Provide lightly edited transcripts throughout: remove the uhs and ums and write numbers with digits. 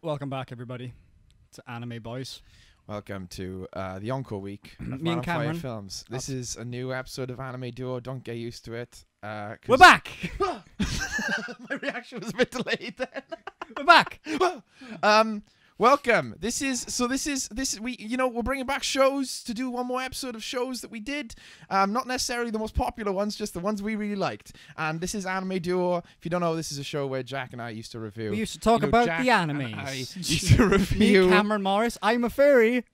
Welcome back, everybody, to Anime Boys. Welcome to the Encore week of Me and Cameron. Films. This is a new episode of Anime Duo. Don't get used to it. We're back! My reaction was a bit delayed then. We're back! Welcome. We're bringing back shows to do one more episode of shows that we did. Not necessarily the most popular ones, just the ones we really liked. And this is Anime Duo. If you don't know, this is a show where Jack and I used to review. We used to talk about Jack the animes. I used to review. Me, Cameron Morris. I'm a fairy.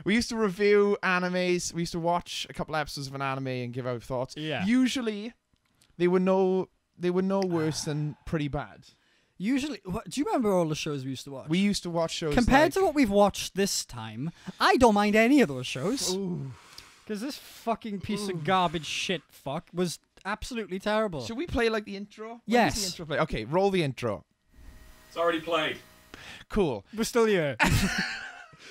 We used to review animes. We used to watch a couple episodes of an anime and give our thoughts. Yeah. Usually, they were no worse than pretty bad. Usually, do you remember all the shows we used to watch? We used to watch shows compared like, to what we've watched this time. I don't mind any of those shows because this fucking piece of garbage shit fuck was absolutely terrible. Should we play like the intro? When yes. does the intro play? Okay, roll the intro. It's already played. Cool. We're still here.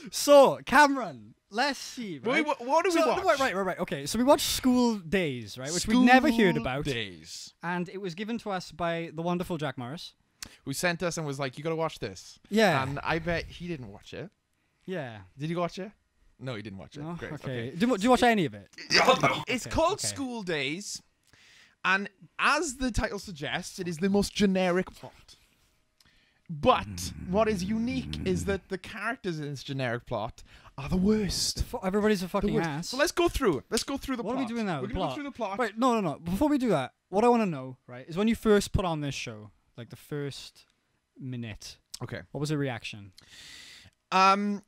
So, Cameron, let's see. Right? What do we watch? Right. Okay, so we watched School Days, right, which we'd never heard about. Days. And it was given to us by the wonderful Jack Morris. Who sent us and was like, you gotta watch this. Yeah. And I bet he didn't watch it. Yeah. Did you watch it? No, he didn't watch it. Oh, Great. okay. Do you watch any of it? It's called School Days. And as the title suggests, it is the most generic plot. But what is unique is that the characters in this generic plot are the worst. Everybody's a fucking ass. So let's go through it. Let's go through the plot. What are we doing now? We're going to go through the plot. Wait, no. Before we do that, what I want to know, right, is when you first put on this show, like the first minute. Okay. What was the reaction? So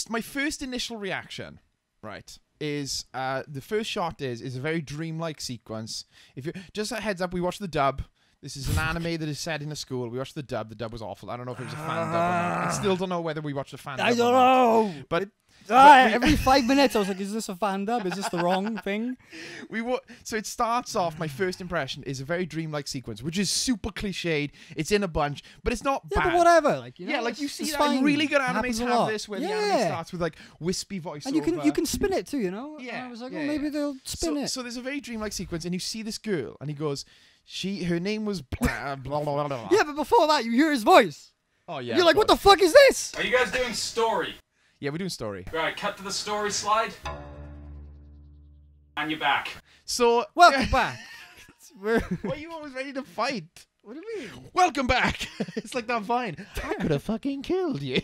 my first initial reaction, right, is the first shot is a very dreamlike sequence. If you just a heads up, we watched the dub. This is an anime that is set in a school. We watched the dub. The dub was awful. I don't know if it was a fan dub or not. I still don't know whether we watched a fan dub. I don't know. But every 5 minutes, I was like, "Is this a fan dub? Is this the wrong thing?" So it starts off. My first impression is a very dreamlike sequence, which is super cliched. It's in a bunch, but it's not bad. Yeah, but whatever. Like, you know, yeah, like you see that fine. really good Happens animes a have lot. this, where the anime starts with like wispy voiceover. And you can spin it too, you know. Yeah. And I was like, Yeah, maybe they'll spin it. So there's a very dreamlike sequence, and you see this girl, and he goes, her name was blah, blah, blah, blah. Yeah, but before that, you hear his voice. Oh yeah. You're like, what the fuck is this? Are you guys doing story? Yeah, we're doing story. Right, cut to the story slide. And you're back. So Welcome back. Why are you always ready to fight? What do you mean? Welcome back. It's like that vine. I could have fucking killed you.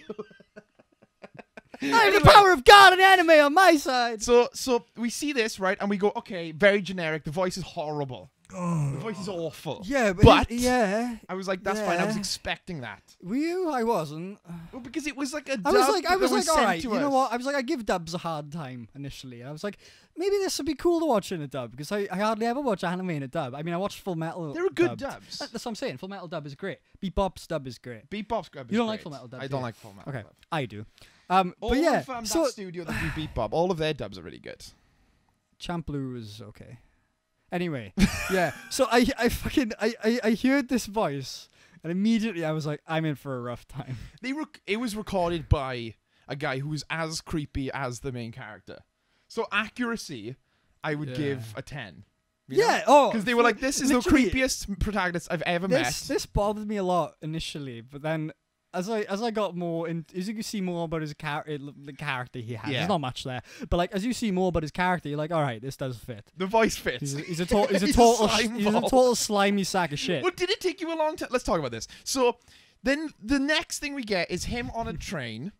I have the power of God and anime on my side. So we see this, right, and we go, okay, very generic. The voice is horrible. The voice is awful. Yeah, but yeah. I was like, that's fine. I was expecting that. Were you? I wasn't. Well, because it was like a dub. I was like, all right. You know us. what? I was like, I give dubs a hard time initially. I was like, maybe this would be cool to watch in a dub because I hardly ever watch anime in a dub. I mean, I watched Full Metal. There are good dubbed. dubs. That's what I'm saying. Full Metal dub is great. Bebop's dub is great. Bebop's dub is You don't great. like Full Metal dub? I don't like Full Metal Okay, dub. I do. All but yeah, of that so studio that do Bebop, all of their dubs are really good. Champ Blue is okay. Anyway, yeah. So I heard this voice, and immediately I was like, I'm in for a rough time. It was recorded by a guy who was as creepy as the main character. So accuracy, I would give a 10. Yeah. Oh, because they were like, this is the creepiest protagonist I've ever met. This bothered me a lot initially, but then as I got more in, as you can see more about his character, the character he has. There's not much there, but like as you see more about his character, you're like, all right, this does fit. The voice fits. He's a total slimy sack of shit. Well, did it take you a long time? Let's talk about this. So then the next thing we get is him on a train.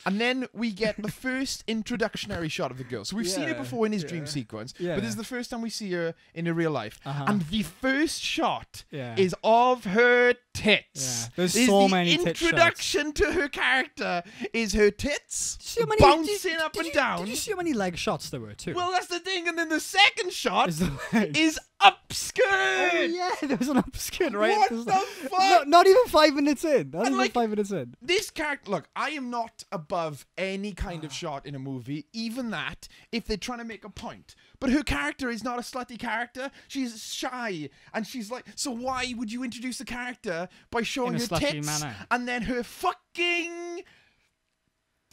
And then we get the first introductionary shot of the girl. So we've seen her before in his dream sequence, but this is the first time we see her in her real life. And the first shot is of her tits. Yeah. There's so many tit shots. The introduction to her character is her tits bouncing up and down. Did you see how many leg shots there were too? Well, that's the thing. And then the second shot is upskirt. Oh yeah, there was an upskirt, right? What the fuck? Not even 5 minutes in. Not even like, 5 minutes in. This character, look, I am not above any kind of shot in a movie, even that, if they're trying to make a point. But her character is not a slutty character. She's shy. And she's like, so why would you introduce the character by showing her tits and then her fucking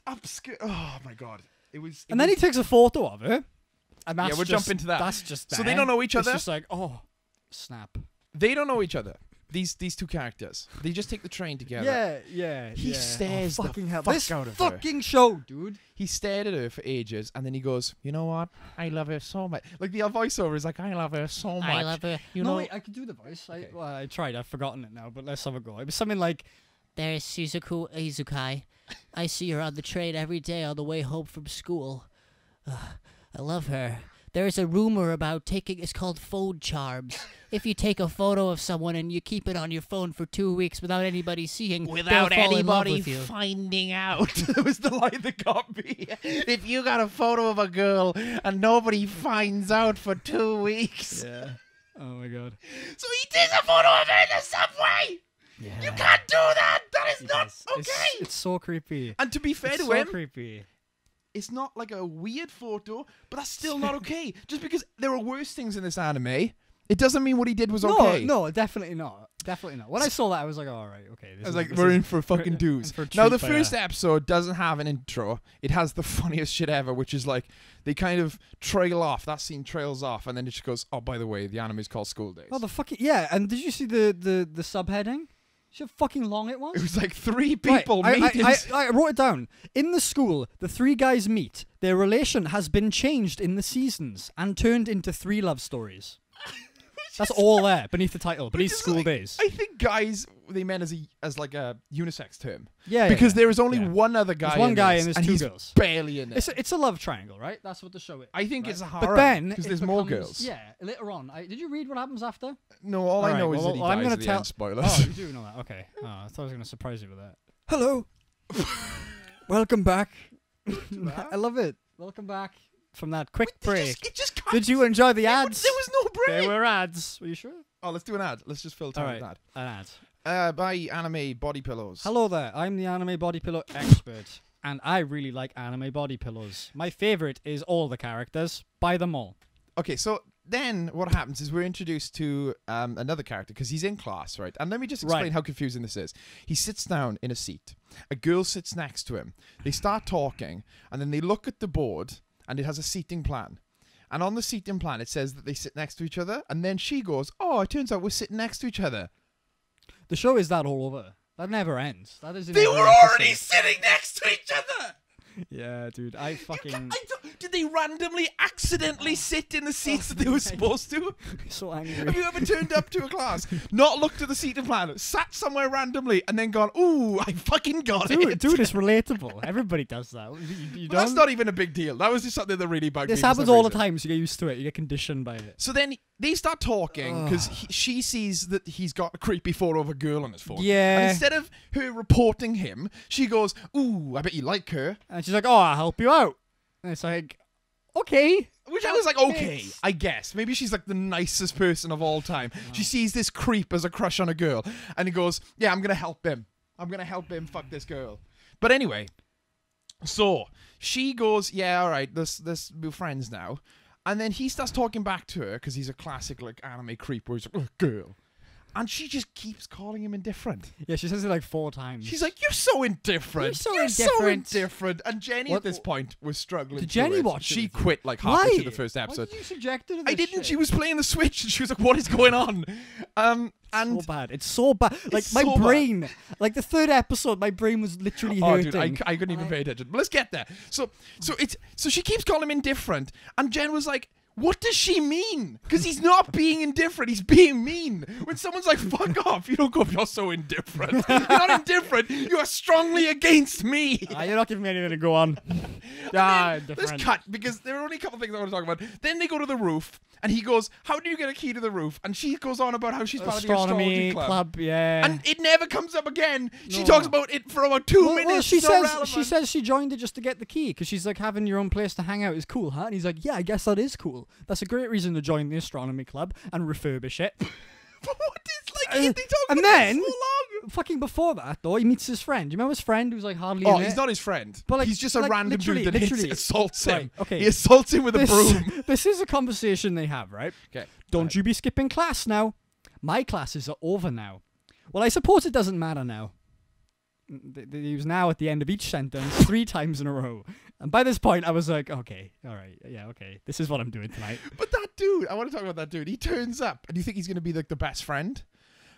upskirt? Oh my god. And then he takes a photo of her. And that's we'll jump into that. That's just So they don't know each other? It's just like, oh, snap. They don't know each other. These two characters, they just take the train together. Yeah. He stares the fucking hell. fuck This out of her. fucking show, dude. He stared at her for ages, and then he goes, "You know what? I love her so much." Like the voiceover is like, "I love her so much." I love her. You no, know. wait, I could do the voice. Okay. I tried. I've forgotten it now, but let's have a go. It was something like, There's Suzuku Izukai. I see her on the train every day on the way home from school. I love her. There is a rumor about taking, it's called phone charms. If you take a photo of someone and you keep it on your phone for 2 weeks without anybody seeing, Without they'll fall in love anybody with you. finding out. That was the line that got me. If you got a photo of a girl and nobody finds out for 2 weeks. yeah. Oh my god. So he takes a photo of her in the subway. Yeah. You can't do that. That is not okay. It's so creepy. And to be fair It's to so him, creepy. it's not like a weird photo, but that's still not okay. Just because there are worse things in this anime, it doesn't mean what he did was okay. No, definitely not. Definitely not. When I saw that, I was like, all right, okay. I was like, we're in for fucking dues. for a Now, the treat by first a- episode doesn't have an intro. It has the funniest shit ever, which is like, they kind of trail off. That scene trails off, and then it just goes, oh, by the way, the anime is called School Days. Oh, the fucking yeah. And did you see the subheading? See how fucking long it was? It was like 3 people Right, meeting. I wrote it down. In the school, the 3 guys meet. Their relation has been changed in the seasons and turned into 3 love stories. That's all there beneath the title, beneath Which is School like- Days. I think guys they meant as like a unisex term. Yeah, Because there is only yeah. one other guy. There's one guy this, and there's and 2 he's girls. barely in it. It's a love triangle, right? That's what the show is. I think right? it's a But horror then because it there's more becomes- girls. Yeah, later on. Did you read what happens after? No, all I Alright, know is well, that he well, I'm dies gonna at the tell- end. Spoilers. Oh, you do know that. Okay. Oh, I thought I was going to surprise you with that. Hello. Welcome back. I love it. Welcome back from that quick break. It just cut. Did you enjoy the ads? There was no break. There were ads. Were you sure? Oh, let's do an ad. Let's just fill time with that. An ad. Buy anime body pillows. Hello there. I'm the anime body pillow expert, and I really like anime body pillows. My favorite is all the characters. Buy them all. Okay, so then what happens is we're introduced to another character because he's in class, right? And let me just explain Right. how confusing this is. He sits down in a seat. A girl sits next to him. They start talking, and then they look at the board, and it has a seating plan. And on the seating plan, it says that they sit next to each other. And then she goes, "Oh, it turns out we're sitting next to each other." The show is that all over. That never ends. That is. in They every were already episode. sitting next to each other. Yeah, dude. I fucking Did they randomly, accidentally sit in the seats that they were my supposed to? so Have angry. you ever turned up to a class, not looked at the seating plan, sat somewhere randomly, and then gone, "Ooh, I fucking got it." Dude, it's relatable. Everybody does that. You But that's don't? not even a big deal. That was just something that really bugged me. This for happens some all the reason. time, so you get used to it. You get conditioned by it. So then they start talking because she sees that he's got a creepy photo of a girl on his phone. Yeah. And instead of her reporting him, she goes, "Ooh, I bet you like her." And she's like, "Oh, I'll help you out." And it's like, okay. Which I was like, okay, Thanks. I guess. Maybe she's like the nicest person of all time. She sees this creep as a crush on a girl. And he goes, "Yeah, I'm going to help him. I'm going to help him fuck this girl." But anyway, so she goes, "Yeah, all right, we're friends now." And then he starts talking back to her because he's a classic like anime creep where he's like, "Oh, girl." And she just keeps calling him indifferent. Yeah, she says it like 4 times. She's like, "You're so indifferent. You're so indifferent." And Jenny What- at this point was struggling. Did through Jenny it. watch it She with you? quit like halfway Why? through the first Why episode. did you subject her to I this didn't. shit? She was playing the Switch and she was like, "What is going on?" And so bad. It's so bad. Like It's my so bad. brain, like the 3rd episode, my brain was literally oh, hurting. dude, I couldn't even pay attention. But let's get there. So she keeps calling him indifferent, and Jen was like, "What does she mean?" Because he's not being indifferent. He's being mean. When someone's like, "Fuck off," you don't go, "You're so indifferent." You're not indifferent. You are strongly against me. You're not giving me anything to go on. Ah, Let's different. cut because there are only a couple things I want to talk about. Then they go to the roof, and he goes, "How do you get a key to the roof?" And she goes on about how she's part of the astrology club. Yeah. And it never comes up again. She No. talks about it for about 2 minutes. Well, she so says relevant. she says she joined it just to get the key because she's like, having your own place to hang out is cool, huh? And he's like, "Yeah, I guess that is cool. That's a great reason to join the astronomy club and refurbish it." But what is like? They talk and about then- it so long. Fucking before that though, he meets his friend. You remember his friend who's like hardly Oh, in he's it? not his friend. But, like- he's just a like, random dude that literally. assaults him. Right, okay. He assaults him with a broom. This is a conversation they have, right? Okay. Don't you be skipping class now. My classes are over now. Well, I suppose it doesn't matter now. They use now at the end of each sentence 3 times in a row. And by this point, I was like, okay, all right, yeah, okay. This is what I'm doing tonight. But that dude, I want to talk about that dude. He turns up, and you think he's going to be like the best friend.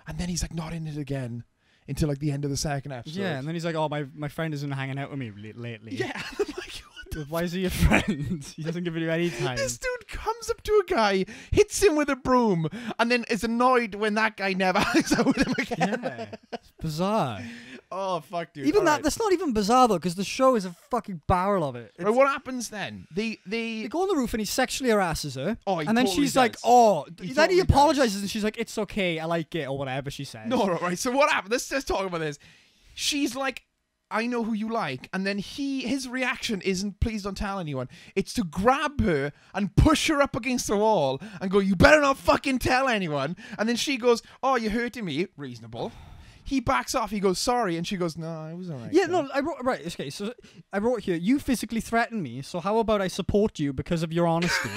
and then he's like not in it again until like the end of the second episode. Yeah, and then he's like, "Oh, my friend isn't hanging out with me lately." Yeah, I'm like, what the Why is he your friend? He doesn't give you any time. This dude comes up to a guy, hits him with a broom, and then is annoyed when that guy never hangs out with him again. Yeah, it's bizarre. Oh, fuck, dude. Even All right. that's not even bizarre though, because the show is a fucking barrel of it. Right, what happens then? They go on the roof and he sexually harasses her. Oh, he and then totally she's like, does. "Oh." He Then he totally apologizes and she's like, "It's okay, I like it," or whatever she says. No, right. So what happened? Let's just talk about this. She's like, I know who you like, and then his reaction isn't please don't tell anyone. It's to grab her and push her up against the wall and go, you better not fucking tell anyone. And then she goes, oh, you're hurting me. Reasonable. He backs off. He goes, sorry, and she goes, no, it was alright. Yeah, no, I wrote right. Okay, so I wrote here, you physically threatened me, so how about I support you because of your honesty?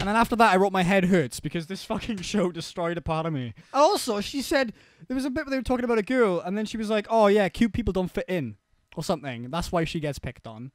And then after that, I wrote my head hurts because this fucking show destroyed a part of me. Also, she said there was a bit where they were talking about a girl, and then she was like, "Oh yeah, cute people don't fit in," or something. That's why she gets picked on.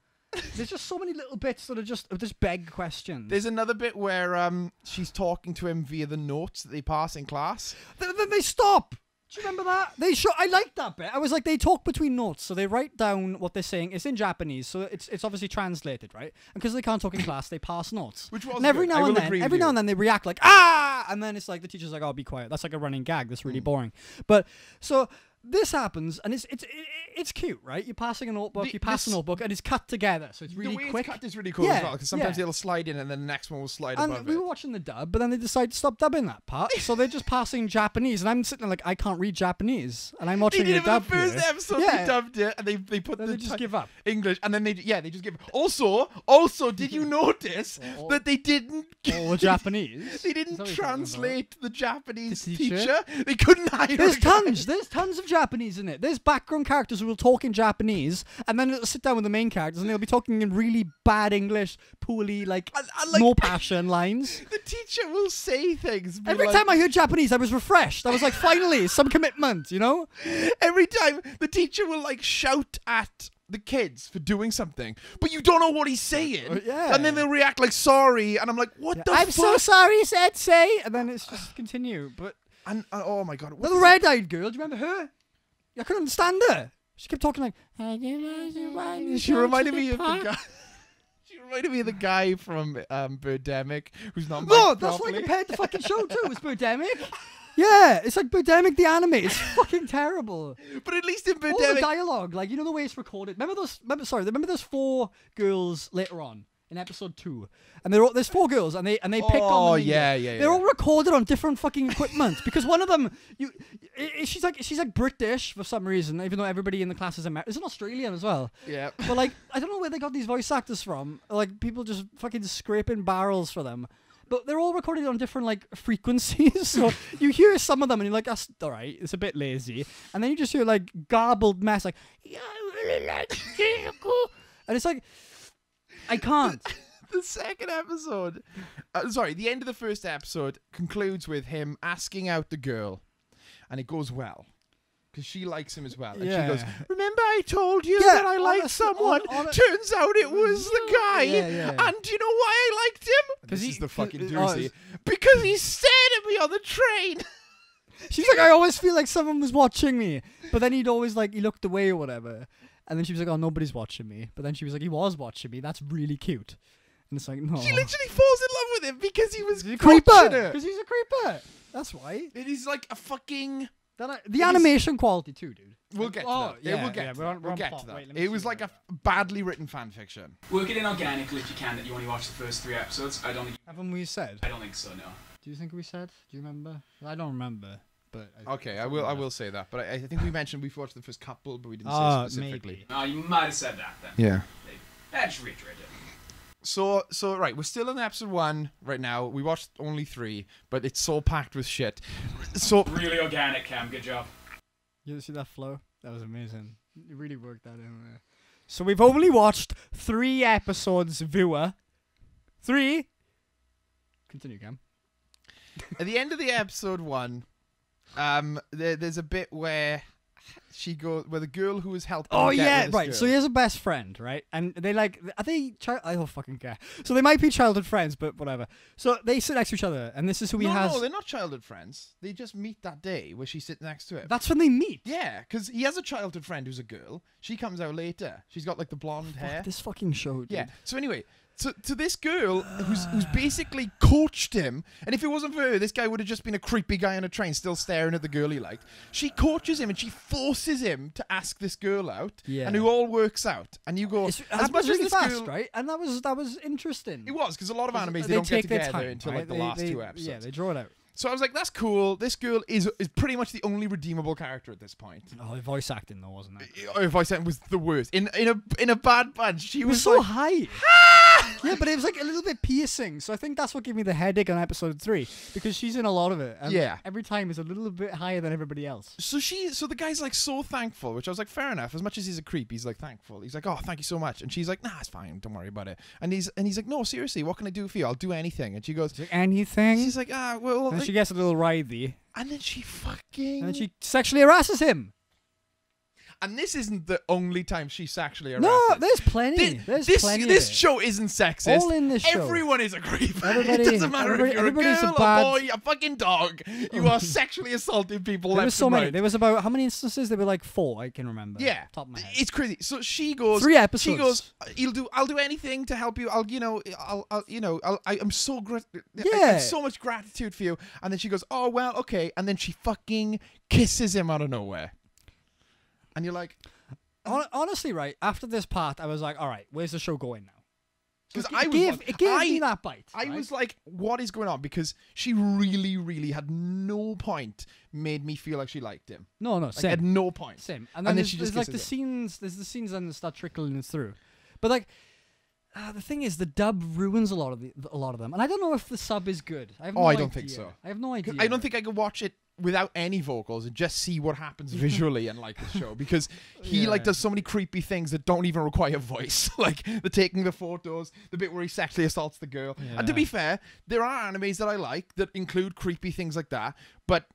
There's just so many little bits that are just beg questions. There's another bit where she's talking to him via the notes that they pass in class. Then they stop. Do you remember that? I liked that bit. I was like, they talk between notes, so they write down what they're saying. It's in Japanese, so it's obviously translated, right? And because they can't talk in class, they pass notes. Which was and every good. now I and will then, agree with every you. now and then they react like ah, and then it's like the teacher's like, "Oh, be quiet." That's like a running gag. That's really boring. But so this happens, and it's cute, right? You're passing a notebook, you pass a notebook, and it's cut together, so it's really the way quick. It's cut is really cool as well, because sometimes it'll slide in and then the next one will slide And above we it. were watching the dub, but then they decided to stop dubbing that part, so they're just passing Japanese, and I'm sitting there like, I can't read Japanese, and I'm watching They did the it for dub the first here. episode. Yeah. They dubbed it, and they put Then the they just give up. English, and then they just give. Also, did you notice that they didn't? Or Japanese. They Is didn't that what you're talking translate the Japanese The teacher? teacher. They couldn't hire. There's a guy. there's tons of Japanese in it. There's background characters who will talk in Japanese, and then it'll sit down with the main characters, and they'll be talking in really bad English, poorly, like, And, like, no passion lines. The teacher will say things. be Every like- time I heard Japanese, I was refreshed. I was like, finally, some commitment, you know? Every time the teacher will like shout at the kids for doing something, but you don't know what he's saying. Yeah. And then they'll react like sorry, and I'm like, what the I'm fuck? so sorry, Sensei. And then it's just continue. But And oh my god, the red-eyed girl, do you remember her? I couldn't understand her. She kept talking like, She reminded me of the guy. She reminded me of the guy from Birdemic, who's not. no, mic'd that's what I properly. compared the fucking show to. It's Birdemic. Yeah, it's like Birdemic the anime. It's fucking terrible. But at least in All the Birdemic, dialogue, like, you know the way it's recorded. Remember those 4 girls later on in episode 2, and there's 4 girls, and they pick on Oh, them. yeah. They're all recorded on different fucking equipment because one of them, she's like British for some reason, even though everybody in the class is American. It's an Australian as well. yeah. But like, I don't know where they got these voice actors from. Like, people just fucking scraping barrels for them. But they're all recorded on different like frequencies, so you hear some of them and you're like, "That's all right." It's a bit lazy, and then you just hear like garbled mess, like, "Yeah, I really like Shizuku," and it's like, I can't. The second episode, the end of the first episode concludes with him asking out the girl, and it goes well. Because she likes him as well. And Yeah. she goes, remember I told you Yeah, that I liked honestly, someone? on- Turns out it was the guy. Yeah. And do you know why I liked him? 'Cause This he- is the fucking oh, doozy. Because he stared at me on the train. She's like, I always feel like someone was watching me, but then he'd always like he looked away or whatever, and then she was like, "Oh, nobody's watching me," but then she was like, "He was watching me. That's really cute," and it's like, no, She literally falls in love with him because he was he's a watching creeper her. because he's a creeper. That's why. It is like a fucking... The animation quality too, dude. We'll get to Oh, that. yeah, We'll get to we're that. on- we're We'll on get plot. to that. Wait, let me It see was like that. a badly written fan fiction. Work it in organically if you can that you only watch the first 3 episodes. I don't think Haven't we said? so, no. Do you think we said? Do you remember? I don't remember. But Okay, I will say that. But I think we mentioned we've watched the first couple, but we didn't Ah, say specifically. maybe. No, you might have said that then. Yeah. Just reiterate it. So right, we're still in episode 1 right now. We watched only 3, but it's so packed with shit. So Really organic, Cam. Good job. You see that flow? That was amazing. You really worked that in there. So we've only watched 3 episodes, viewer. 3. Continue, Cam. at the end of the episode 1, there's a bit where she goes where the girl who was helping. Oh get yeah, with this right. girl. So he has a best friend, right? And they like, are they? I don't fucking care. So they might be childhood friends, but whatever. So they sit next to each other, and this is who he has. No, they're not childhood friends. They just meet that day where she sits next to him. That's when they meet. Yeah, because he has a childhood friend who's a girl. She comes out later. She's got like the blonde hair. This fucking show, dude. Yeah. So anyway, to this girl who's basically coached him, and if it wasn't for her, this guy would have just been a creepy guy on a train still staring at the girl he liked. She coaches him and she forces him to ask this girl out, Yeah. and it all works out. And you go, As much as fast, right? And that was interesting. It was, because a lot of animes, they They don't get take their together time, until right? like the last two episodes. Yeah, they draw it out. So I was like, that's cool. This girl is pretty much the only redeemable character at this point. Oh, the voice acting though, wasn't it? If I said it was the worst. In a bad bunch, she It was was so like, high. Yeah, but it was like a little bit piercing. So I think that's what gave me the headache on episode 3, because she's in a lot of it. And Yeah. every time is a little bit higher than everybody else. So the guy's like so thankful, which I was like, fair enough. As much as he's a creep, he's like thankful. He's like, oh, thank you so much. And she's like, nah, it's fine. Don't worry about it. And he's like, no, seriously, what can I do for you? I'll do anything. And she goes, Is there anything? she's like, well. And she gets a little writhy, And then she fucking. and then she sexually harasses him. And this isn't the only time she sexually harasses. No, there's plenty. There's plenty. This of it. show isn't sexist. All in this show. Everyone is a creep. Everybody- It doesn't matter if you're a everybody's a girl, a bad- boy, a fucking dog. You are sexually assaulting people There left was so and many. right. There was about how many instances? There were like 4. I can remember. Yeah, top of my head. it's crazy. So she goes 3 episodes. She goes, I'll do anything to help you. I'm so I have so much gratitude for you. And then she goes, oh well, okay. And then she fucking kisses him out of nowhere. And you're like, Honestly, right after this part, I was like, all right, where's the show going now? because It gave me that bite. I right? was like, what is going on? Because she really, really had no point made me feel like she liked him. no, Like, same. at no point. Same. And then, then there's, she just there's like the kisses scenes. There's the scenes that start trickling through, but like the thing is, the dub ruins a lot of them, and I don't know if the sub is good. I have no I idea. don't think so. I have no idea. I don't think I could watch it without any vocals and just see what happens visually and like the show, because he like Yeah. does so many creepy things that don't even require voice, like the taking the photos, the bit where he sexually assaults the girl. And to Yeah. be fair, there are animes that I like that include creepy things like that, but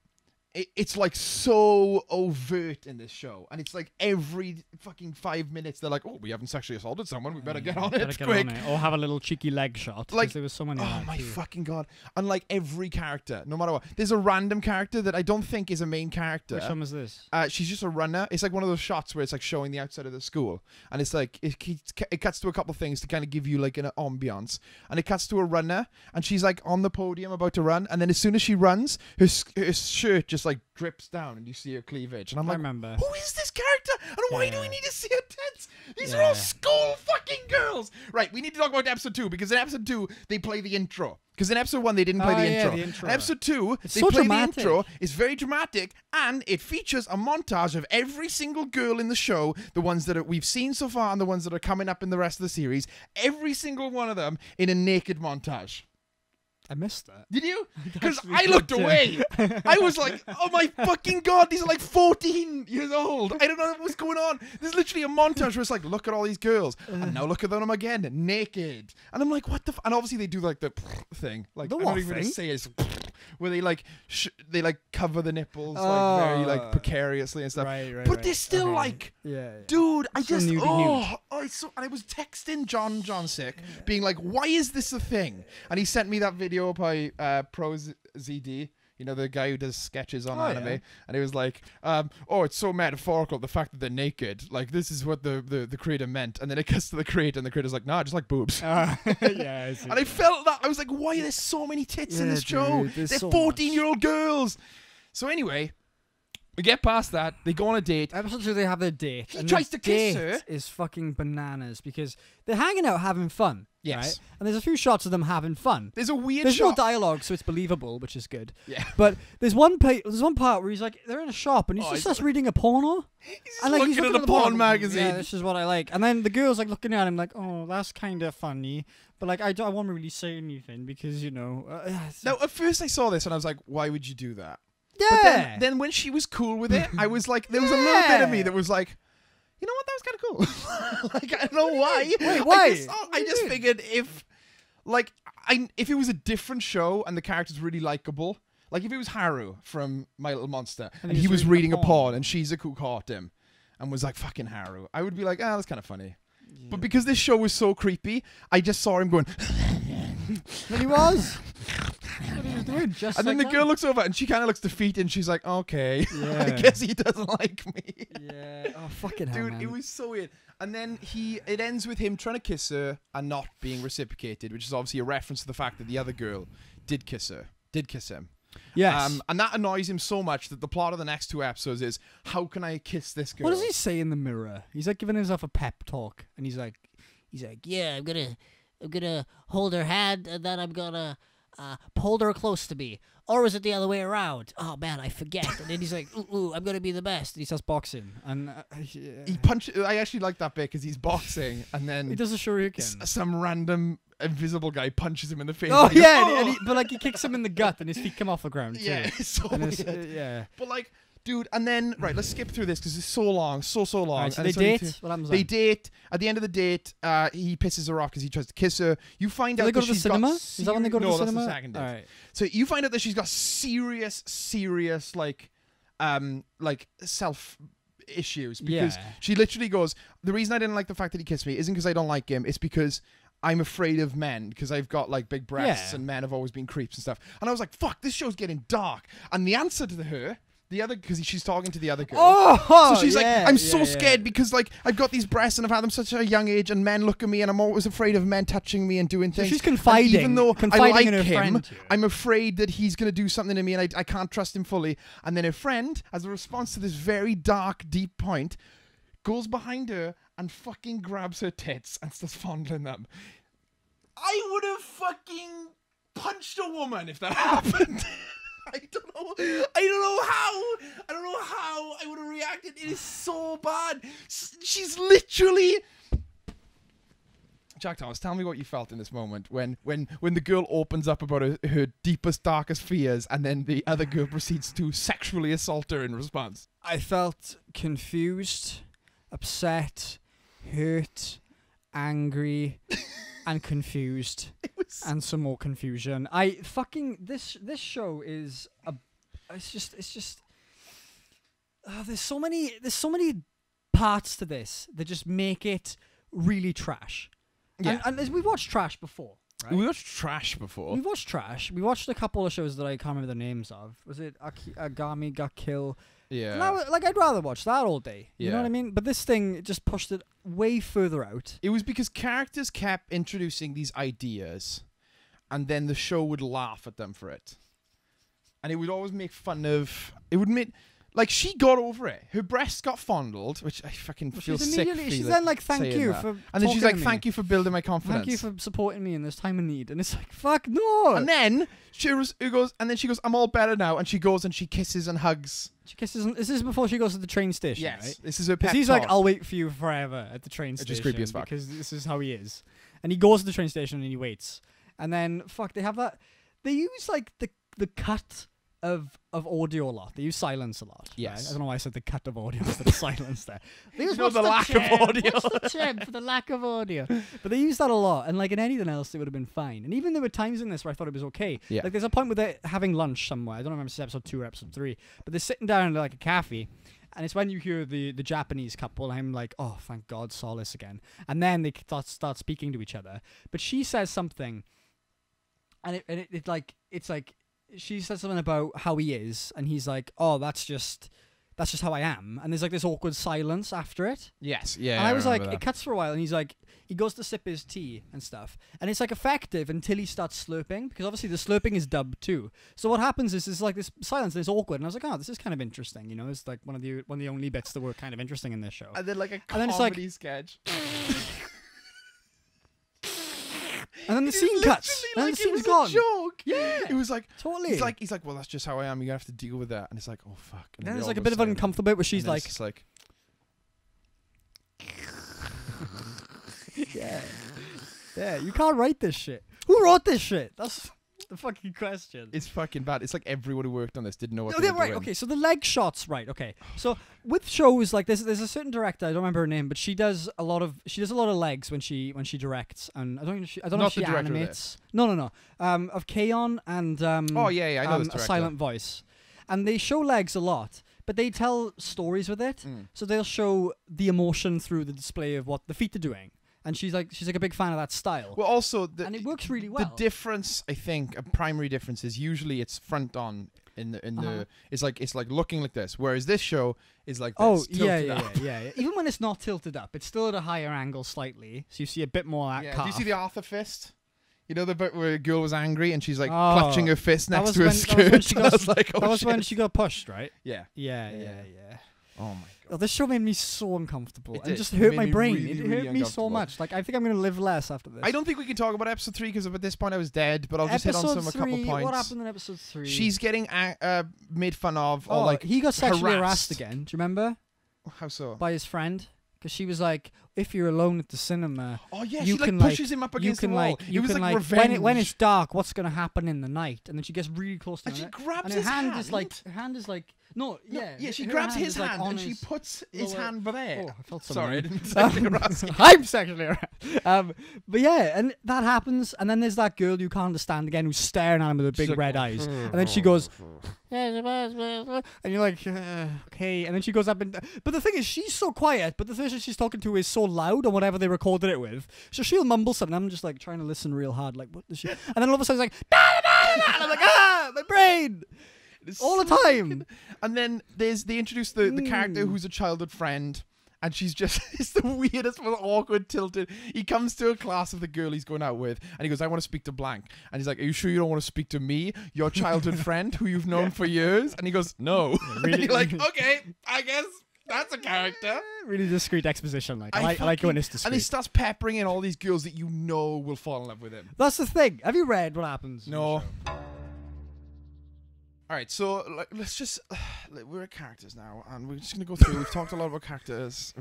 it's like so overt in this show, and it's like every fucking 5 minutes they're like, oh, we haven't sexually assaulted someone, we better get on Better it get quick. on it. Or have a little cheeky leg shot. 'cause Like, there was so many. Oh of that my too. fucking god. And like every character, no matter what, there's a random character that I don't think is a main character. Which one was this? She's just a runner. It's like one of those shots where it's like showing the outside of the school, and it's like it cuts to a couple things to kind of give you like an ambiance, and it cuts to a runner, and she's like on the podium about to run, and then as soon as she runs, her shirt just like drips down, and you see her cleavage, and I'm I like, remember. who is this character, and why do we Yeah. need to see her tits? These are all Yeah. school fucking girls. Right, we need to talk about episode 2, because in episode 2 they play the intro. Because in episode 1 they didn't play Oh, the yeah, intro. the intro. In episode 2 It's they so play dramatic. the intro. It's very dramatic, and it features a montage of every single girl in the show, the ones that we've seen so far and the ones that are coming up in the rest of the series. Every single one of them in a naked montage. I missed that. Did you? Because actually I looked got, away. I was like, oh my fucking god, these are like 14 years old. I don't know what's going on. There's literally a montage where it's like, look at all these girls. And now look at them again, naked. And I'm like, what the and obviously they do like the thing. Like, The I'm what not even going to thing? say it. Where they like, they like cover the nipples like very like precariously and stuff. Right. But they're still like, yeah. dude, I Still just nudie and I was texting John Sick, being like, why is this a thing? And he sent me that video by Pro ZD, you know, the guy who does sketches on anime, yeah. and he was like, oh, it's so metaphorical, the fact that they're naked, like this is what the creator meant. And then it gets to the creator, and the creator's like, nah, I just like boobs. Yeah. I see. And I felt that. I was like, why are there so many tits in Yeah, this show? dude, there's They're so 14-year-old girls. So anyway, we get past that. They go on a date. Episode 2, they have their date. He and tries the to kiss date her. is fucking bananas because they're hanging out having fun. Yes. Right? And there's a few shots of them having fun. There's a weird There's no shot. dialogue, so it's believable, which is good. Yeah. But there's one part where he's like, they're in a shop and he Oh, just he's starts reading a porno. He's just And like, looking at a the porn porno. magazine. Yeah, this is what I like. And then the girl's like looking at him like, oh, that's kind of funny. But like, I won't really say anything because, you know. Now, at first I saw this and I was like, why would you do that? yeah. But then when she was cool with it, I was like, there was a little bit of me that was like, you know what, that was kind of cool. Like, I don't know why. Wait, why? I just figured if it was a different show and the character's really likable, Like if it was Haru from My Little Monster and he he was was reading reading a a porn and Shizuku caught him and was like, fucking Haru, I would be like, that's kind of funny. But because this show was so creepy, I just saw him going. And he was. What he was doing, just And then like the that. girl looks over and she kind of looks defeated and she's like, okay, Yeah. I guess he doesn't like me. Yeah. Oh, fucking hell, Dude, man. it was so weird. And then it ends with him trying to kiss her and not being reciprocated, which is obviously a reference to the fact that the other girl did kiss him. Yes. And that annoys him so much that the plot of the next 2 episodes is, how can I kiss this girl? What does he say in the mirror? He's like giving himself a pep talk, and he's like, Yeah, I'm gonna hold her hand, and then I'm gonna hold her close to me. Or was it the other way around? Oh man, I forget. And then he's like, ooh, I'm gonna be the best. and he starts boxing, and He punches. I actually like that bit because he's boxing and then he does a shuriken. some random invisible guy punches him in the face. Oh and he goes, yeah, "Oh!" but like he kicks him in the gut, and his feet come off the ground. Too. Yeah, it's so And it's, weird. yeah. But like, dude, and then right, let's skip through this because it's so long, so long. Alright, so and they it's only date. What happens? They then? date. At the end of the date, he pisses her off because he tries to kiss her. You find Do out they go that to the she's cinema? got Is that when they go to no, the cinema? that's the second date. All right. So you find out that she's got serious self issues because Yeah. she literally goes, the reason I didn't like the fact that he kissed me isn't because I don't like him, it's because I'm afraid of men because I've got like big breasts Yeah. and men have always been creeps and stuff. And I was like, fuck, this show's getting dark. And the answer to her, because she's talking to the other girl. Oh, So she's yeah, like, I'm yeah, so yeah. scared because like I've got these breasts and I've had them such a young age and men look at me and I'm always afraid of men touching me and doing So things. she's And confiding, even though I confiding like in her him, friend. here. I'm afraid that he's going to do something to me and I can't trust him fully. And then her friend, as a response to this very dark, deep point, goes behind her and fucking grabs her tits and starts fondling them. I would have fucking punched a woman if that happened. I don't know how I would have reacted. It is so bad. She's literally. Jack Thomas, tell me what you felt in this moment when the girl opens up about her deepest, darkest fears, and then the other girl proceeds to sexually assault her in response. I felt confused, upset, hurt, angry, and confused, and some more confusion. This show is it's just there's so many parts to this that just make it really trash. Yeah. And as we watched trash before, right? We watched trash before. We watched trash. We watched a couple of shows that I can't remember the names of. Was it Agami Got Kill? Yeah. And I'd rather watch that all day. You know Yeah. what I mean? But this thing just pushed it way further out. It was because characters kept introducing these ideas, and then the show would laugh at them for it. And it would always make fun of. It would make. Like, she got over it. Her breasts got fondled, which I fucking feel sick. She's then like, thank saying you that. for And then she's talking like, to me. thank you for building my confidence. Thank you for supporting me in this time of need. And it's like, fuck no. And then she goes, I'm all better now. And she goes and she kisses and hugs. She kisses. This is before she goes to the train station, Yes, right? this is her Because pep he's talk. like, I'll wait for you forever at the train Which is station. creepy as fuck. Because this is how he is. And he goes to the train station and he waits. And then, they have that. They use like the cut of audio a lot. They use silence a lot. Yes. Right? I don't know why I said the cut of audio instead of silence there. They use know what's the lack of term? audio. What's the term for the lack of audio? But they use that a lot. And like in anything else, it would have been fine. And even there were times in this where I thought it was okay. Yeah. Like there's a point where they're having lunch somewhere. I don't remember if it's episode 2 or episode 3. But they're sitting down in like a cafe. And it's when you hear the Japanese couple, I'm like, oh, thank God, solace again. And then they start speaking to each other. But she says something, and it's like she says something about how he is, and he's like, oh, that's just how I am. And there's like this awkward silence after it. Yes, yeah. And I was like, remember it cuts for a while, and he's like, he goes to sip his tea and stuff, and it's like effective until he starts slurping, because obviously the slurping is dubbed too. So what happens is like this silence, and it's awkward, and I was like, oh, this is kind of interesting, you know? It's like one of the only bits that were kind of interesting in this show. And then like a And then it's like- comedy sketch. And then the It is scene cuts, literally and then like the it scene's was gone. a joke. Yeah, It was like totally. He's like, well, that's just how I am. You're gonna have to deal with that. And it's like, oh fuck. And then then we there's all like a go bit of an silent. uncomfortable bit where she's And then like, it's just like, yeah, you can't write this shit. Who wrote this shit? the fucking question? It's fucking bad. It's like everyone who worked on this didn't know what No, they they're were right. doing. Okay, so the leg shots, right? Okay, so with shows like there's a certain director, I don't remember her name, but she does a lot of legs when she directs, and I don't know if Not she the director of animates. No. Of K-On! And Oh yeah, I know this A director. Silent Voice, and they show legs a lot, but they tell stories with it. So they'll show the emotion through the display of what the feet are doing, and she's like a big fan of that style. Well, also and it works really well. The difference, I think, a primary difference is usually it's front on in the it's like looking like this, whereas this show is like this. Oh tilted yeah. up. Even when it's not tilted up, it's still at a higher angle slightly, so you see a bit more of that Yeah. calf. Do you see the Arthur fist? You know the bit where a girl was angry and she's like Oh, clutching her fist that next was to her when- that was when skirt. she And I got- was like, oh that was shit. when she got pushed, right? Yeah. Yeah. Oh my god. Oh, this show made me so uncomfortable. It It did. just It hurt made my me brain. really, It really hurt me so uncomfortable. much. Like I think I'm gonna live less after this. I don't think we can talk about episode 3 because at this point I was dead, but I'll just hit on Episode a couple 3, points. What happened in episode 3? She's getting made fun of or like he got sexually harassed harassed again. Do you remember? How so? By his friend, because she was like, "If you're alone at the cinema, Oh yeah, you she like can pushes him up you against can the wall. like, you it was can like, like revenge. when it's dark, what's gonna happen in the night?" And then she gets really close to and him. she grabs and her his hand is like no, yeah, she her grabs his is, like, hand on and she his puts his lower- hand there. Oh, I felt Sorry, I something. didn't sexually harass you. I'm sexually harassed. But yeah, and that happens, and then there's that girl you can't understand again who's staring at him with the big like, red eyes, and then she goes, and you're like, okay, and then she goes up and, but the thing is, she's so quiet, but the person she's talking to is so loud on whatever they recorded it with, so she'll mumble something. I'm just like trying to listen real hard, like what does she? And then all of a sudden it's like, da, da, da, da, and I'm like, my brain. All the time. And then they introduce the character who's a childhood friend, and she's just it's the weirdest, most awkward, tilted. He comes to a class of the girl he's going out with, and he goes, "I want to speak to blank," and he's like, "Are you sure you don't want to speak to me, your childhood friend who you've known for years?" And he goes, "No." really- and you're like, "Okay, I guess that's a character." Really discreet exposition, like I like it fucking- when it's discreet. And he starts peppering in all these girls that you know will fall in love with him. That's the thing. Have you read what happens? in the No. show? All right, so let's just we're at characters now, and we're just gonna go through. We've talked a lot about characters.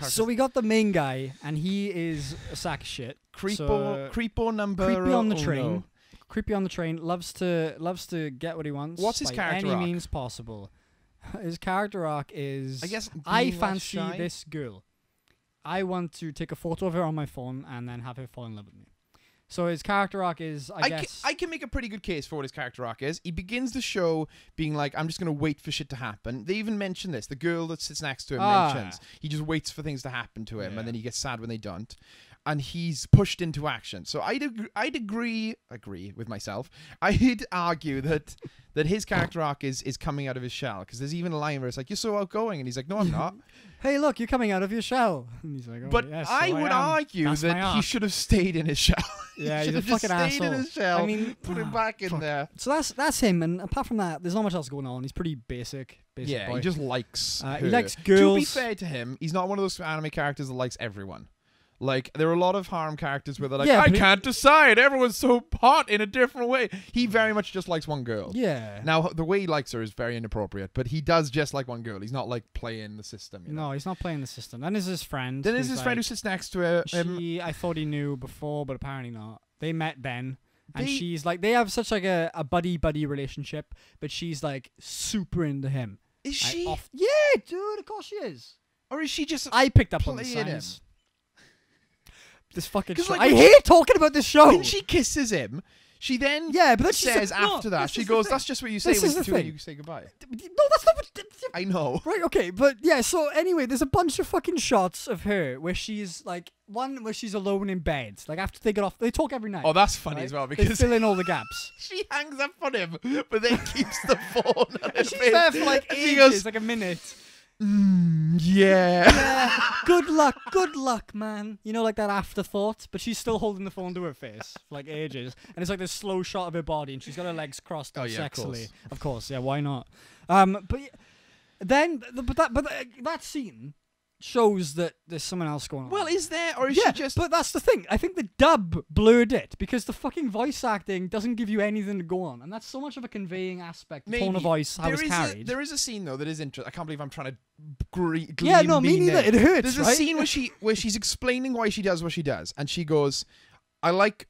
So we got the main guy, and he is a sack of shit. Creepo number. Creepy on the oh train. no. Creepy on the train. Loves to get what he wants. What's his by character any arc? means possible. His character arc is, I guess I being less fancy shy. this girl. I want to take a photo of her on my phone and then have her fall in love with me. So his character arc is, I guess. I can make a pretty good case for what his character arc is. He begins the show being like, I'm just going to wait for shit to happen. They even mention this. The girl that sits next to him mentions he just waits for things to happen to him, Yeah. and then he gets sad when they don't. And he's pushed into action. So I'd agree with myself. I'd argue that his character arc is coming out of his shell, because there's even a line where it's like, "You're so outgoing," and he's like, "No, I'm not." Hey, look, you're coming out of your shell. And he's like, oh, But yes, I so would am. argue That's my that he arc. should have stayed in his shell. Yeah, He he's a should have just fucking stayed in asshole. his shell. I mean, put him back in fuck. there. So that's him, and apart from that, there's not much else going on. He's pretty basic Yeah, boy. he just likes. He her. likes To be girls. fair to him, he's not one of those anime characters that likes everyone. Like, there are a lot of harem characters where they're like, Yeah, I but can't decide. Everyone's so hot in a different way. He very much just likes one girl. Yeah. Now, the way he likes her is very inappropriate, but he does just like one girl. He's not like playing the system. You know? No, he's not playing the system. Then there's his friend. Then there's who's his friend who like, sits next to her. she, I thought he knew before, but apparently not. They met then. And They- she's like, they have such like a buddy relationship, but she's like super into him. Is Like, she? yeah, dude, of course she is. Or is she just... I picked up on the Playing him. signs. This fucking 'Cause, show. like, I when hate talking about this show. When she kisses him, she then Yeah, but then she says says- no, after that, this she is the goes, thing. that's just what you say This when is the when thing. you say goodbye. No, that's not what... I know. Right, okay, but yeah, so anyway, there's a bunch of fucking shots of her where she's like, one where she's alone in bed, like after they get off, they talk every night. Oh, that's funny right? as well, They because fill in all the gaps. she hangs up on him, but then keeps the phone on her And she's face. there for like And ages, she goes, like a minute. yeah. Yeah, good luck, man. You know, like that afterthought, but she's still holding the phone to her face for like ages, and it's like this slow shot of her body, and she's got her legs crossed Oh, yeah, of sexily. Of course, yeah, why not? But then, that scene shows that there's someone else going on. Well, is there, or is yeah, she just... but that's the thing. I think the dub blurred it because the fucking voice acting doesn't give you anything to go on, and that's so much of a conveying aspect. The tone of voice, how it's carried. There is a scene, though, that is interesting. I can't believe I'm trying to Yeah, no, me neither. It hurts, There's right? a scene where she's explaining why she does what she does, and she goes, I like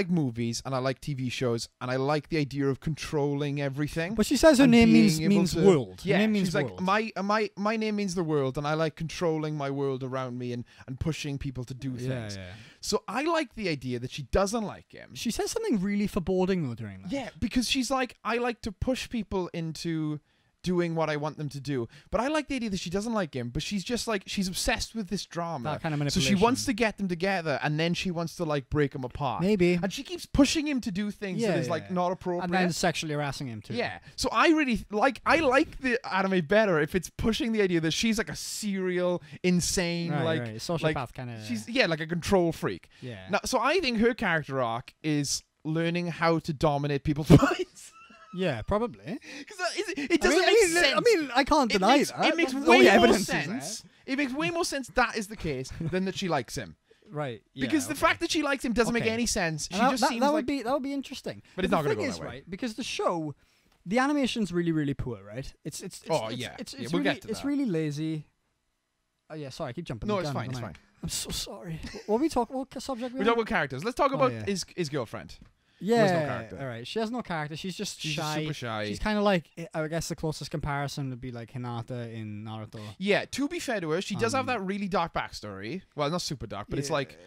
movies and I like TV shows and I like the idea of controlling everything. But she says her and name being able means to- world. Her Yeah, name means she's world. like my name means the world, and I like controlling my world around me and pushing people to do things. Yeah. So I like the idea that she doesn't like him. She says something really foreboding though during that. Yeah, because she's like, I like to push people into doing what I want them to do. But I like the idea that she doesn't like him, but she's just like, she's obsessed with this drama. That kind of So she manipulation. wants to get them together, and then she wants to like break them apart. Maybe. And she keeps pushing him to do things that is like not appropriate. And then sexually harassing him too. Yeah. So I really like the anime better if it's pushing the idea that she's like a serial, insane, Right, like sociopath kind of. she's like a control freak. Yeah. Now, so I think her character arc is learning how to dominate people's minds. Yeah, probably. Because it doesn't make sense. I mean, I can't deny that. It makes All way the more evidence is sense. It makes way more sense that is the case than that she likes him. there. Right. Yeah, Because the fact that she likes him doesn't make Okay. any sense. She And just that, seems that like would be interesting. But it's the not gonna thing go is, that way. right? Because the show, the animation's really poor, right? It's Oh, it's, yeah. It's Yeah, it's we'll really, get to it's that. really lazy. Oh yeah, sorry, I keep jumping. No, the it's gun, fine. don't It's I? fine. I'm so sorry. What we talk? What subject? We're talking about characters. Let's talk about yeah. his girlfriend. Yeah. has no character. All right. She has no character. She's just She's shy. just super shy. She's kind of like, I guess the closest comparison would be like Hinata in Naruto. Yeah, to be fair to her, she does have Um, that really dark backstory. Well, not super dark, but it's like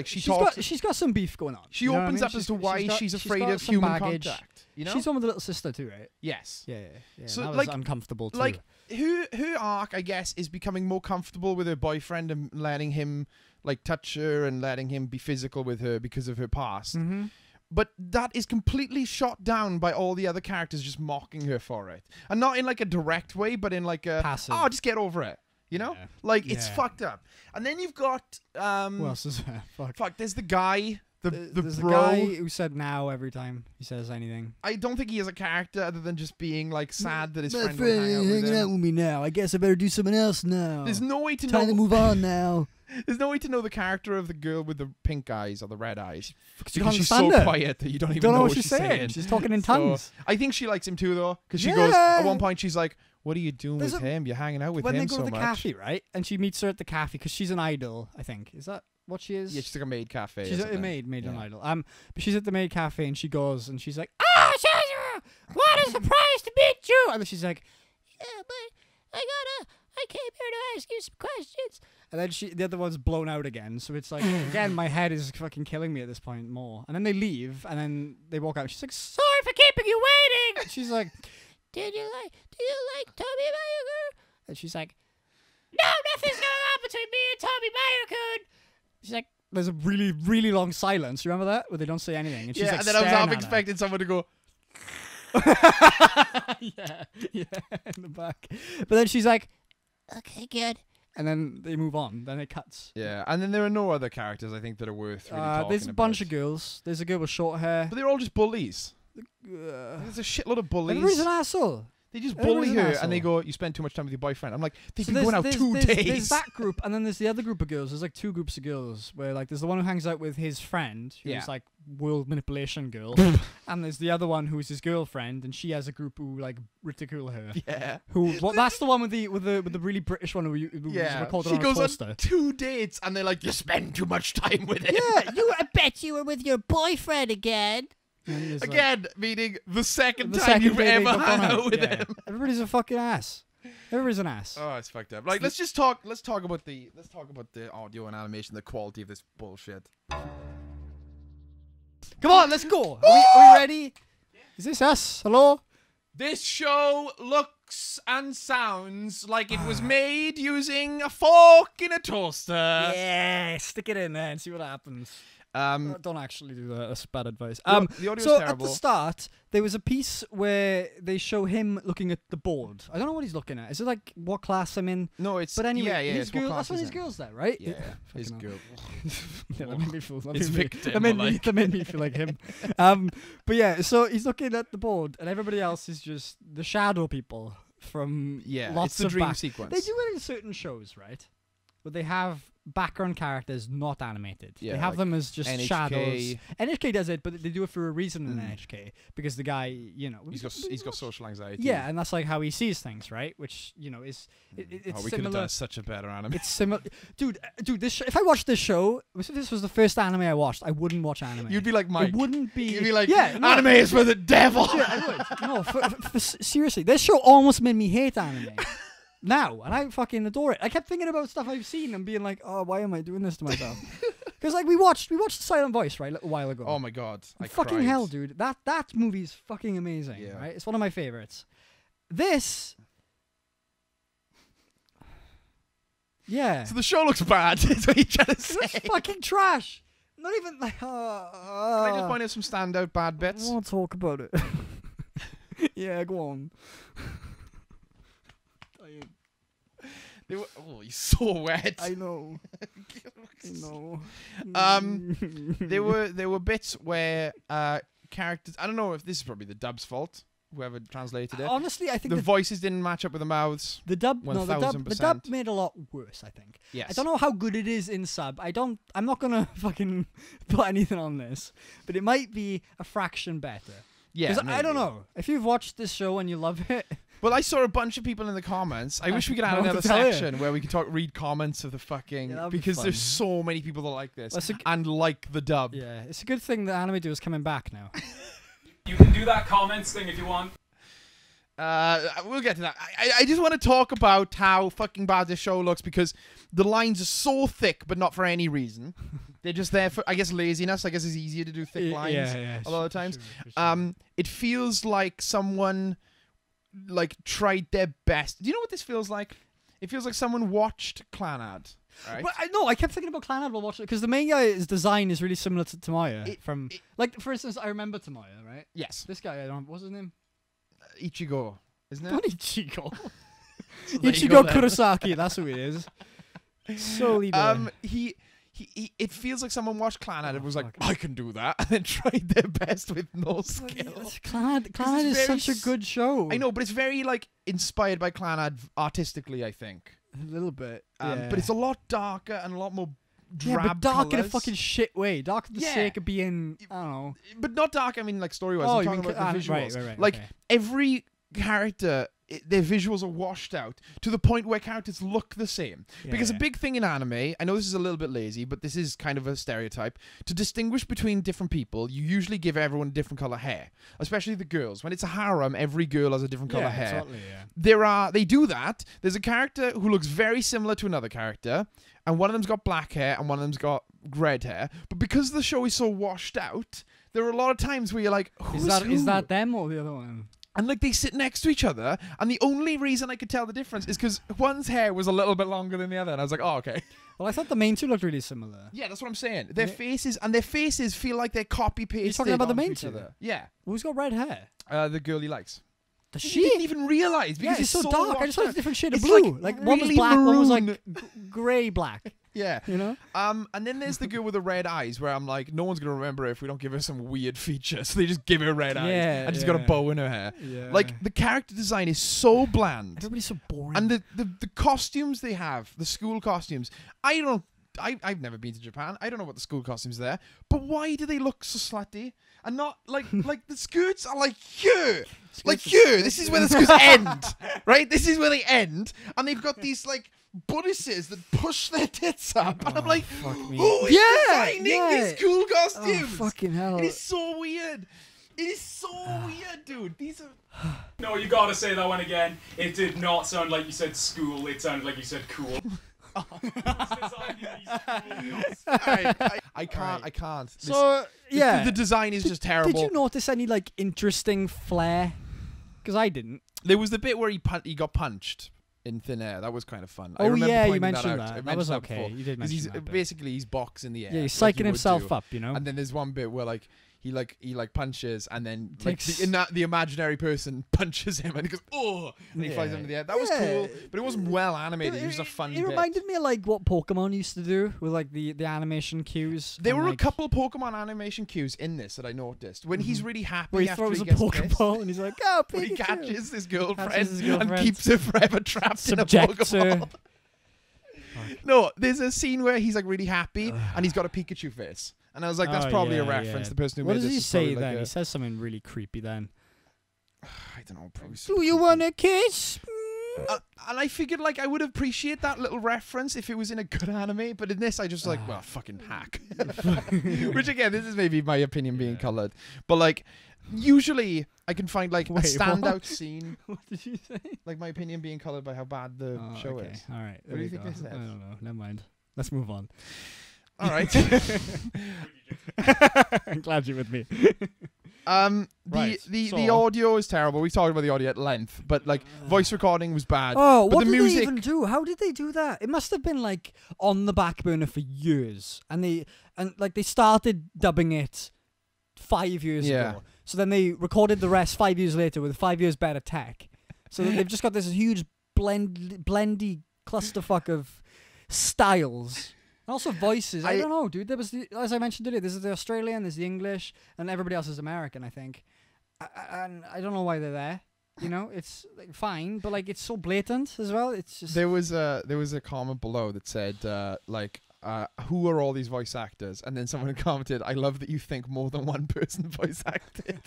she She's talks. got some beef going on. She You know what I opens mean? up as to why she's afraid got of some human baggage. contact. You know, She's on with the little sister too, right? yes. Yeah. So, that was like- uncomfortable too. Like her arc, I guess, is becoming more comfortable with her boyfriend and letting him like touch her and letting him be physical with her because of her past. Mm-hmm. But that is completely shot down by all the other characters just mocking her for it, and not in like a direct way, but in like a Passive. oh, just get over it. You know, Yeah. like it's Yeah. fucked up. And then you've got Who else is there? Fuck. fuck. There's the guy, the There's bro. a guy who said now every time he says anything. I don't think he has a character other than just being like sad that his My friend will hang out with hanging out him. with me now. I guess I better do something else now. There's no way to Time to know. move on now. There's no way to know the character of the girl with the pink eyes or the red eyes Because you because can't she's understand so her. quiet that you don't even Don't know what what she's saying. She's talking in So, tongues. I think she likes him too, though, because she goes at one Yeah. point. She's like, "What are you doing There's with a- him? You're hanging out with When him they go so to the much." cafe, right? And she meets her at the cafe because she's an idol, I think. Is that what she is? Yeah, she's like a maid cafe. She's or a something. maid an Yeah. idol. But she's at the maid cafe and she goes and she's like, "Oh, Shazura, what a surprise to meet you!" And then she's like, "Yeah, but I came here to ask you some questions." And then the other one's blown out again. So it's like, again, my head is fucking killing me at this point more. And then they leave and then they walk out. She's like, "Sorry for keeping you waiting." And she's like, Do you like Tommy Mayo-kun? And she's like, "No, nothing's going on between me and Tommy Mayo-kun." She's like, there's a really long silence. You remember that? Where they don't say anything. And she's Yeah, like and then I was staring half at her. expecting someone to go. yeah, in the back. But then she's like, Okay, good. and then they move on. Then it cuts. Yeah, and then there are no other characters I think that are worth really talking There's a bunch of about. girls. There's a girl with short hair. But they're all just bullies. Uh, There's a shitload of bullies. everybody's an asshole. They just everybody's bully an her and they asshole. go, "You spend too much time with your boyfriend." I'm like, they've So been going out 2 days. There's that group, and then there's the other group of girls. There's like two groups of girls where like there's the one who hangs out with his friend, who's Yeah. like world manipulation girl, and there's the other one who's his girlfriend, and she has a group who like ridicule her. Yeah. That's the one with the really British one who was Yeah, recorded she on a goes poster. on 2 dates and they're like, "You spend too much time with him." Yeah, I bet you were with your boyfriend again. And there's, like, Again, meaning the second the time second you've day ever they've gone hung out with yeah. him. Everybody's a fucking ass. Everybody's an ass. Oh, it's fucked up. Like, let's talk about the audio and animation, the quality of this bullshit. Come on, let's go. Are we ready? Is this us? Hello? This show looks and sounds like it was made using a fork in a toaster. Yeah, stick it in there and see what happens. Don't actually do that. That's bad advice. The audio's so terrible. at the start, there was a piece where they show him looking at the board. I don't know what he's looking at. Is it like what class I'm in? No, it's But anyway, yeah, his it's what girl. class That's when he's his in. girl's there, right? Yeah, his Fucking hell. girl. Yeah, that made me feel. That It's made me- victim, That made I me. like. That made me feel like him. But yeah, so he's looking at the board, and everybody else is just the shadow people from Yeah, lots it's the of dream back. sequence. They do it in certain shows, right? Where they have background characters not animated. Yeah, they have like them as just NHK. shadows. NHK does it, but they do it for a reason in NHK because the guy, He's got social anxiety. yeah, and that's like how he sees things, right? Which is it's we could have similar. done such a better anime. It's similar, dude. This if I watched this show, if this was the first anime I watched, I wouldn't watch anime. You'd be like Mike. It wouldn't be. You'd be like, yeah, no, anime is for the devil. legit, I would. No, seriously, this show almost made me hate anime. Now, and I fucking adore it. I kept thinking about stuff I've seen and being like, oh, why am I doing this to myself? Because like we watched The Silent Voice, right, a little while ago. Oh my god, I fucking cried. hell, dude. That movie's fucking amazing, Yeah. right? It's one of my favorites. This, yeah, So the show looks bad. Is what you're trying to say? it's fucking trash. Not even like. Can I just point out some standout bad I bits? want to talk about it. Yeah, go on. They were, oh, you're so wet. I know. I know. There were bits where characters. I don't know if this is probably the dub's fault. Whoever translated it. Honestly, I think The voices didn't match up with the mouths. the dub, no, the dub 1000%. made a lot worse. I think. Yes. I don't know how good it is in sub. I'm not gonna fucking put anything on this, but it might be a fraction better. Yeah. 'Cause I don't maybe. know if you've watched this show and you love it. Well, I saw a bunch of people in the comments. I wish we could add I want another to tell you. section where we could read comments of the fucking Yeah, that'd be because fun. there's so many people that like this Well, it's a and like the dub. Yeah, it's a good thing that Anime Do is coming back now. You can do that comments thing if you want. We'll get to that. I just want to talk about how fucking bad this show looks because the lines are so thick, but not for any reason. They're just there for, I guess, laziness. I guess it's easier to do thick lines a lot of times. Sure. It feels like someone like tried their best. Do you know what this feels like? It feels like someone watched Clanad. Right? But I kept thinking about Clanad while watching it because the main guy's design is really similar to Tamaya. Like, for instance, I remember Tamaya, right? Yes. This guy, what's his name? Ichigo, isn't it? Not Ichigo. There you go Ichigo then. Kurosaki, that's who it is. Solely there. He it feels like someone watched Clanad and was like, fuck. I can do that, and then tried their best with no skill. Clanad is very such a good show. I know, but it's very like inspired by Clanad artistically, I think. A little bit. But it's a lot darker and a lot more yeah, drab but dark in a colours. fucking shit way. Dark for the Yeah. sake of being, I don't know. But not dark, I mean like story-wise. Oh, I'm you talking mean about the visuals. right, Like, okay. every character, their visuals are washed out to the point where characters look the same. Because a Yeah. big thing in anime, I know this is a little bit lazy, but this is kind of a stereotype. To distinguish between different people, you usually give everyone different color hair, especially the girls. When it's a harem, every girl has a different color hair. Totally, yeah. They do that. There's a character who looks very similar to another character, and one of them's got black hair and one of them's got red hair. But because the show is so washed out, there are a lot of times where you're like, who's Is who? that them or the other one? And like they sit next to each other, and the only reason I could tell the difference is because one's hair was a little bit longer than the other, and I was like, oh, okay. Well, I thought the main two looked really similar. Yeah, that's what I'm saying. Their Yeah. faces feel like they're copy pasted. talking about the onto main each two? other. Yeah, Who's got red hair? the girl he likes. Does She didn't even realize Yeah, because it's so dark. I just thought it was a different shade of It's blue. like Like one was really black, one was maroon. like grey black. Yeah. You know? And then there's the girl with the red eyes, where I'm like, no one's gonna remember her if we don't give her some weird features. So they just give her red eyes, Yeah, and she's got a yeah. bow in her hair. Yeah. Like the character design is so bland, Everybody's so boring. and the costumes they have, the school costumes. I've never been to Japan. I don't know what the school costumes are there, but why do they look so slutty? And not like the skirts are like here, like here. This is where the skirts end, right? This is where they end, and they've got these like bodices that push their tits up, and I'm like, fuck me. who is Yeah, designing yeah. these cool oh, costumes? fucking hell. It is so weird. It is so weird, dude. These are. No, you gotta say that one again. It did not sound like you said school. It sounded like you said cool. I can't. I can't. So, yeah. The design is just terrible. Did you notice any, like, interesting flair? Because I didn't. There was the bit where he got punched in thin air. That was kind of fun. I Oh, remember yeah, you pointing mentioned out. that. I That was mentioned okay. before. You did 'Cause mention that bit. basically he's boxing the air. Yeah, he's like psyching you would himself do. up, you know? And then there's one bit where like he punches and then like, Takes- the imaginary person punches him and he goes and he flies Yeah. into the air. That was Yeah. cool, but it wasn't well animated. It was a fun. It bit. reminded me of, like, what Pokemon used to do with, like, the animation cues. There and, were a like, couple Pokemon animation cues in this that I noticed. When he's really happy where he after throws he a gets pissed, Pokeball and he's like, oh, when he Pikachu. catches his girlfriend, Catches his and girlfriend. keeps her forever trapped Subjects in a her. Pokeball. No, there's a scene where he's like really happy and he's got a Pikachu face. And I was like, that's probably a reference. The person who What made does this he is probably say like then? a- He says something really creepy then. I don't know. Probably Do you want a kiss? and I figured like I would appreciate that little reference if it was in a good anime, but in this I just like, well, fucking hack. Which again, this is maybe my opinion being coloured, but like usually I can find like a Wait, standout what? scene, What did you say? like my opinion being coloured by how bad the show okay. is. All right. What do you think I said? I don't know. Never mind. Let's move on. All right. I'm glad you're with me. The so- audio is terrible. We talked about the audio at length, but like voice recording was bad. Oh, but what the did music, they even do? How did they do that? It must have been like on the back burner for years, and they started dubbing it 5 years Yeah. ago. So then they recorded the rest 5 years later with 5 years better tech. So they've just got this huge blendy clusterfuck of styles. And also voices. I don't know, dude. There was as I mentioned earlier, this is the Australian, there's the English, and everybody else is American, I think. And I don't know why they're there. You know, it's like, fine, but like it's so blatant as well. It's just there was a comment below that said who are all these voice actors? And then someone commented, "I love that you think more than one person voice acted,"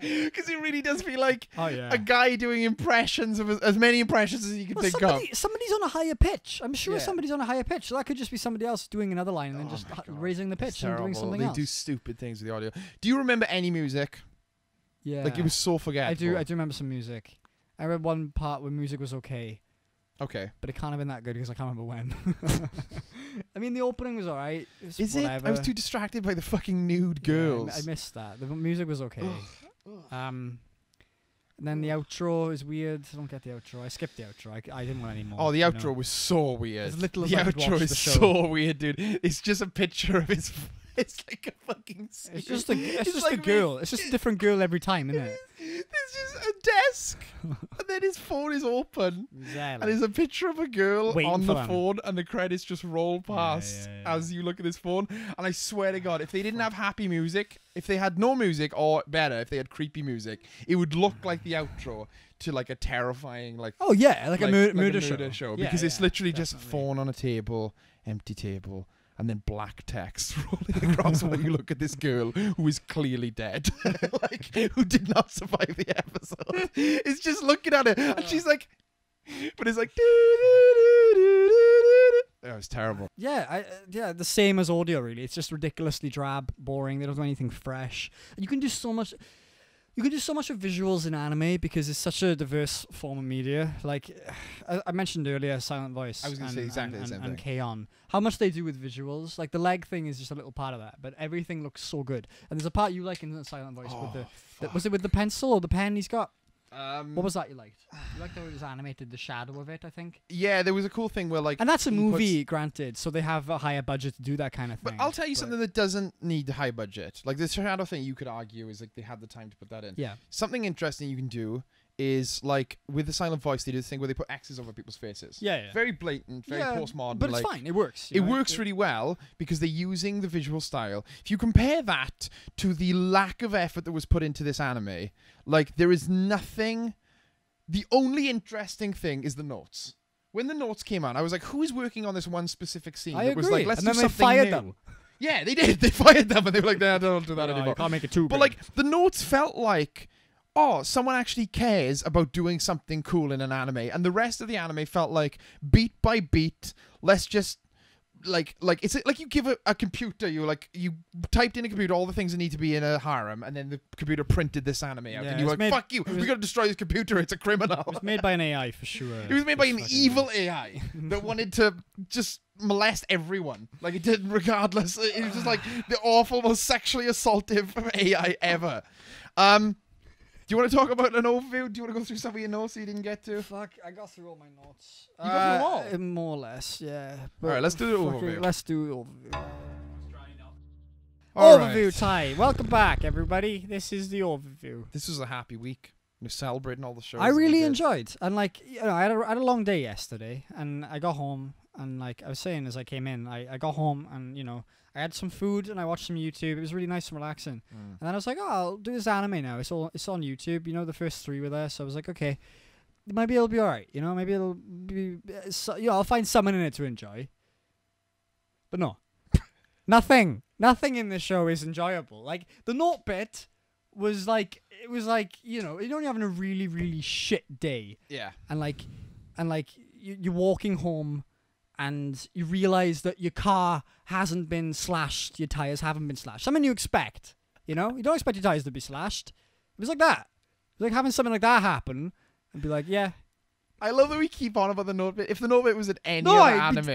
because it really does feel like a guy doing impressions of as many impressions as you can think of. Somebody's on a higher pitch. I'm sure Yeah. somebody's on a higher pitch. So that could just be somebody else doing another line and then just my God. raising the pitch and doing something They else. do stupid things with the audio. Do you remember any music? Yeah, Like it was so forgettable. I do remember some music. I read one part where music was okay, Okay. but it can't have been that good because I can't remember when. I mean, the opening was alright. Is whatever. it? I was too distracted by the fucking nude Yeah, girls. I missed that. The music was okay. And then the outro is weird. I don't get the outro. I skipped the outro. I didn't want any more. Oh, the you outro know? was so weird. As little as the I could outro watch is the show. so weird, dude. It's just a picture of his. It's like a fucking. It's just a like girl. It's just a different girl every time, isn't it? There's just a desk, and then his phone is open, and there's a picture of a girl Waiting on for the them. phone, and the credits just roll past yeah. as you look at this phone. And I swear to God, if they didn't have happy music, if they had no music, or better, if they had creepy music, it would look like the outro to like a terrifying Oh yeah, like a murder show. Yeah, Because it's literally just definitely. phone on a table, empty table. And then black text rolling across while you look at this girl who is clearly dead, like who did not survive the episode. It's just looking at her, and she's like, but it's like, that was terrible. Yeah, the same as audio. Really, it's just ridiculously drab, boring. They don't do anything fresh. You can do so much. You can do so much with visuals in anime because it's such a diverse form of media. Like I mentioned earlier, Silent Voice. I was gonna say exactly the same and thing. K-On! How much they do with visuals. Like the leg thing is just a little part of that, but everything looks so good. And there's a part you like in the Silent Voice with was it with the pencil or the pen he's got? What was that you liked? You liked how it was animated, the shadow of it, I think. Yeah, there was a cool thing where like, And that's a he movie, granted, so they have a higher budget to do that kind of But thing. I'll tell you something that doesn't need high budget. Like the shadow thing, you could argue is like they had the time to put that in. Yeah. Something interesting you can do is like with the Silent Voice, they do this thing where they put X's over people's faces. Yeah. Very blatant, very postmodern. But it's like, fine. It works. It works really well because they're using the visual style. If you compare that to the lack of effort that was put into this anime, like there is nothing. The only interesting thing is the notes. When the notes came out, I was like, "Who is working on this one specific scene?" I It agree. was like, "Let's and do then they something fired new." them. Yeah, they did. They fired them, and they were like, "No, don't do that You anymore." can't make it too But big. like the notes felt like, oh, someone actually cares about doing something cool in an anime, and the rest of the anime felt like beat by beat. Let's just like it's like you give a computer, you typed in a computer all the things that need to be in a harem, and then the computer printed this anime out, Yeah, and you were it's like, made- "Fuck you! We gotta destroy this computer. It's a criminal." It was made by an AI for sure. It was made by an It's fucking- evil AI that wanted to just molest everyone. Like it did regardless. It was just like the awful, most sexually assaultive AI ever. Do you want to talk about an overview? Do you want to go through some of your notes that you didn't get to? Fuck, I got through all my notes. You got through them all? More or less, yeah. All right, let's do the fucking- overview. Let's do the overview. All Overview right. time. Welcome back, everybody. This is the overview. This was a happy week. We're celebrating all the shows. I that we really did. enjoyed, and like you know, I had a long day yesterday, and I got home, and like I was saying as I came in, I got home, and you know, I had some food, and I watched some YouTube. It was really nice and relaxing. And then I was like, oh, I'll do this anime now. It's on YouTube. You know, the first 3 were there, so I was like, okay, maybe it'll be alright. You know, maybe it'll be, so, you know, I'll find someone in it to enjoy. But no. Nothing in this show is enjoyable. Like, the naught bit was like, it was like, you know, you're only having a really, really shit day. Yeah. And you're walking home and you realize that your car hasn't been slashed, your tires haven't been slashed. Something you expect, you know? You don't expect your tires to be slashed. It was like that. It was like having something like that happen and be like, yeah. I love that we keep on about the note bit. If the note bit was at any No, other anime,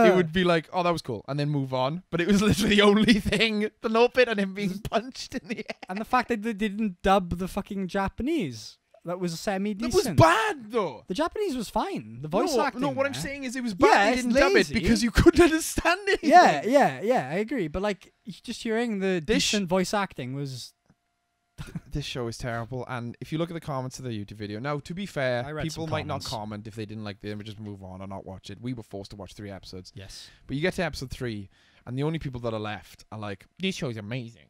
it would be like, oh, that was cool, and then move on. But it was literally the only thing. The note bit and him being punched in the head. And the fact that they didn't dub the fucking Japanese. That was semi-decent. That was bad, though. The Japanese was fine. The voice acting. No, what there. I'm saying is it was bad. Yeah, They it's didn't dub it lazy. because you couldn't understand it. Yeah, I agree. But like, just hearing the decent voice acting was. This show is terrible, and if you look at the comments of the YouTube video, now to be I fair, read people some might not comments. comment if they didn't like them, or just move on or not watch it. We were forced to watch 3 episodes, Yes. but you get to episode 3, and the only people that are left are like, "This show is amazing."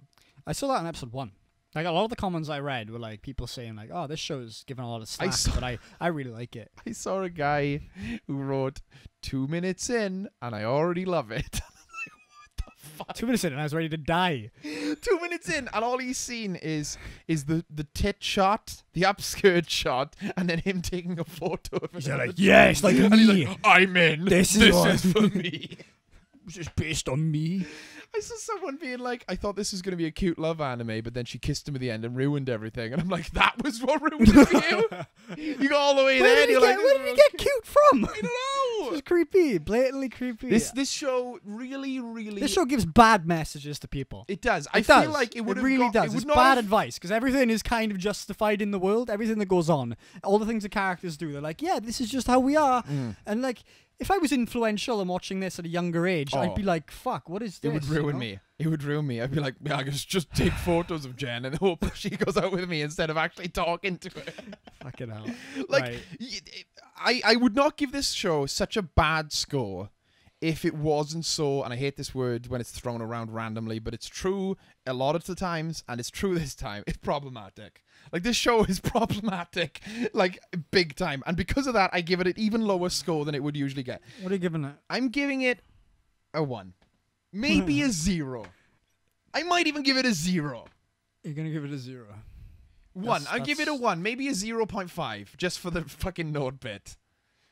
I saw that in episode 1. Like, a lot of the comments I read were like people saying like, "Oh, this show's given a lot of slack," but I really like it. I saw a guy who wrote 2 minutes in, and I already love it. 2 minutes in, and I was ready to die. 2 minutes in, and all he's seen is the tit shot, the upskirt shot, and then him taking a photo of it. He's like, "Yes, like and me. he's like, I'm in. This is for me. This is based on me." I saw someone being like, I thought this was going to be a cute love anime, but then she kissed him at the end and ruined everything. And I'm like, that was what ruined it for you? You got all the way there, and you're like, where did he get cute from? I don't It know. was creepy, blatantly creepy. This show really, really... This show gives bad messages to people. It does. It feel does. like it would have really does. It would It's not bad have- advice because everything is kind of justified in the world. Everything that goes on, all the things the characters do, they're like, yeah, this is just how we are. And like, if I was influential and watching this at a younger age, I'd be like, fuck, what is this? It would ruin me. It would ruin me. I'd be like, yeah, I just take photos of Jen and hope she goes out with me instead of actually talking to her. Fucking hell. Like, Right. I would not give this show such a bad score if it wasn't so, and I hate this word when it's thrown around randomly, but it's true a lot of the times, and it's true this time. It's problematic. Like, this show is problematic, like, big time. And because of that, I give it an even lower score than it would usually get. What are you giving it? I'm giving it a 1. Maybe a 0. I might even give it a 0. You're gonna give it a 0. 1. I'll give it a 1. Maybe a 0.5, just for the fucking note bit.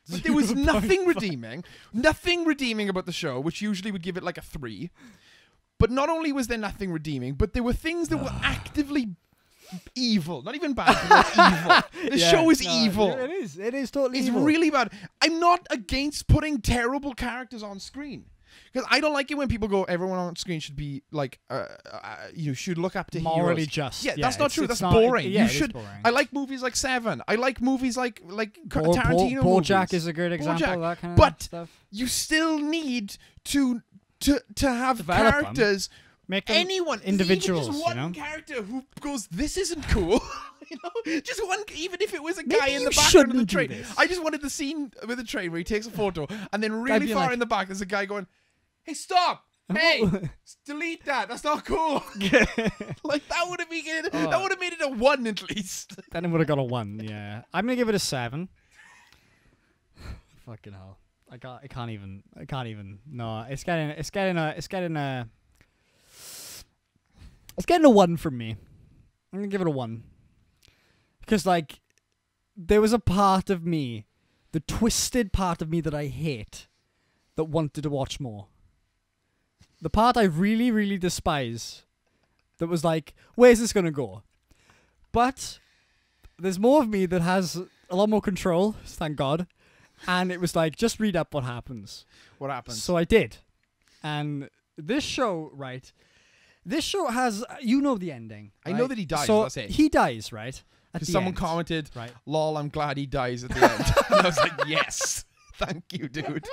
But there was nothing redeeming. Nothing redeeming about the show, which usually would give it like a 3. But not only was there nothing redeeming, but there were things that were actively evil. Not even bad, but like evil. This show is evil. It is. It is totally It's evil. really bad. I'm not against putting terrible characters on screen. Because I don't like it when people go, everyone on screen should be like, you should look up to morally heroes. just. Yeah, that's not true. it's That's not- boring. yeah, You it is should. boring. I like movies like Seven. I like movies like Tarantino BoJack movies. is a good example BoJack. of that kind of But stuff. you still need to have Develop 'em. characters. Make them Anyone, individuals, even just one you know? character who goes, "This isn't cool." You know, just one. Even if it was a guy Maybe in the you background of the shouldn't do train. this. I just wanted the scene with the train where he takes a photo, and then really be far like- in the back, there's a guy going, "Hey, stop! Hey, delete that. That's not cool." Like that would have been it. That would have made it a 1 at least. Then it would have got a 1. Yeah, I'm gonna give it a 7. Fucking hell. I can't even. No, it's getting a 1 from me. I'm gonna give it a 1. Because like, there was a part of me, the twisted part of me that I hate, that wanted to watch more. The part I really, really despise, that was like, where's this gonna go? But there's more of me that has a lot more control, thank God. And it was like, just read up what happens. What happens? So I did. And this show, right? This show has, you know the ending. I right? know that he dies, So that's it. he dies, right? At Because the someone end, commented, right? "Lol, I'm glad he dies at the end." And I was like, "Yes, thank you, dude."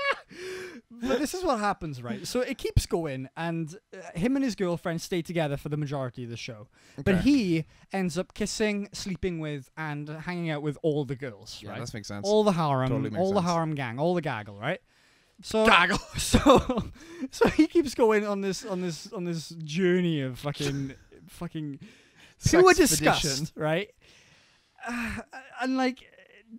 But this is what happens, right? So it keeps going, and him and his girlfriend stay together for the majority of the show. But Okay. he ends up kissing, sleeping with, and hanging out with all the girls, Yeah, right? that makes sense. All the harem, Totally makes all the sense. harem gang, all the gaggle, right? So Gaggle. So he keeps going on this journey of fucking pure disgust, Sexpedition. right? And like,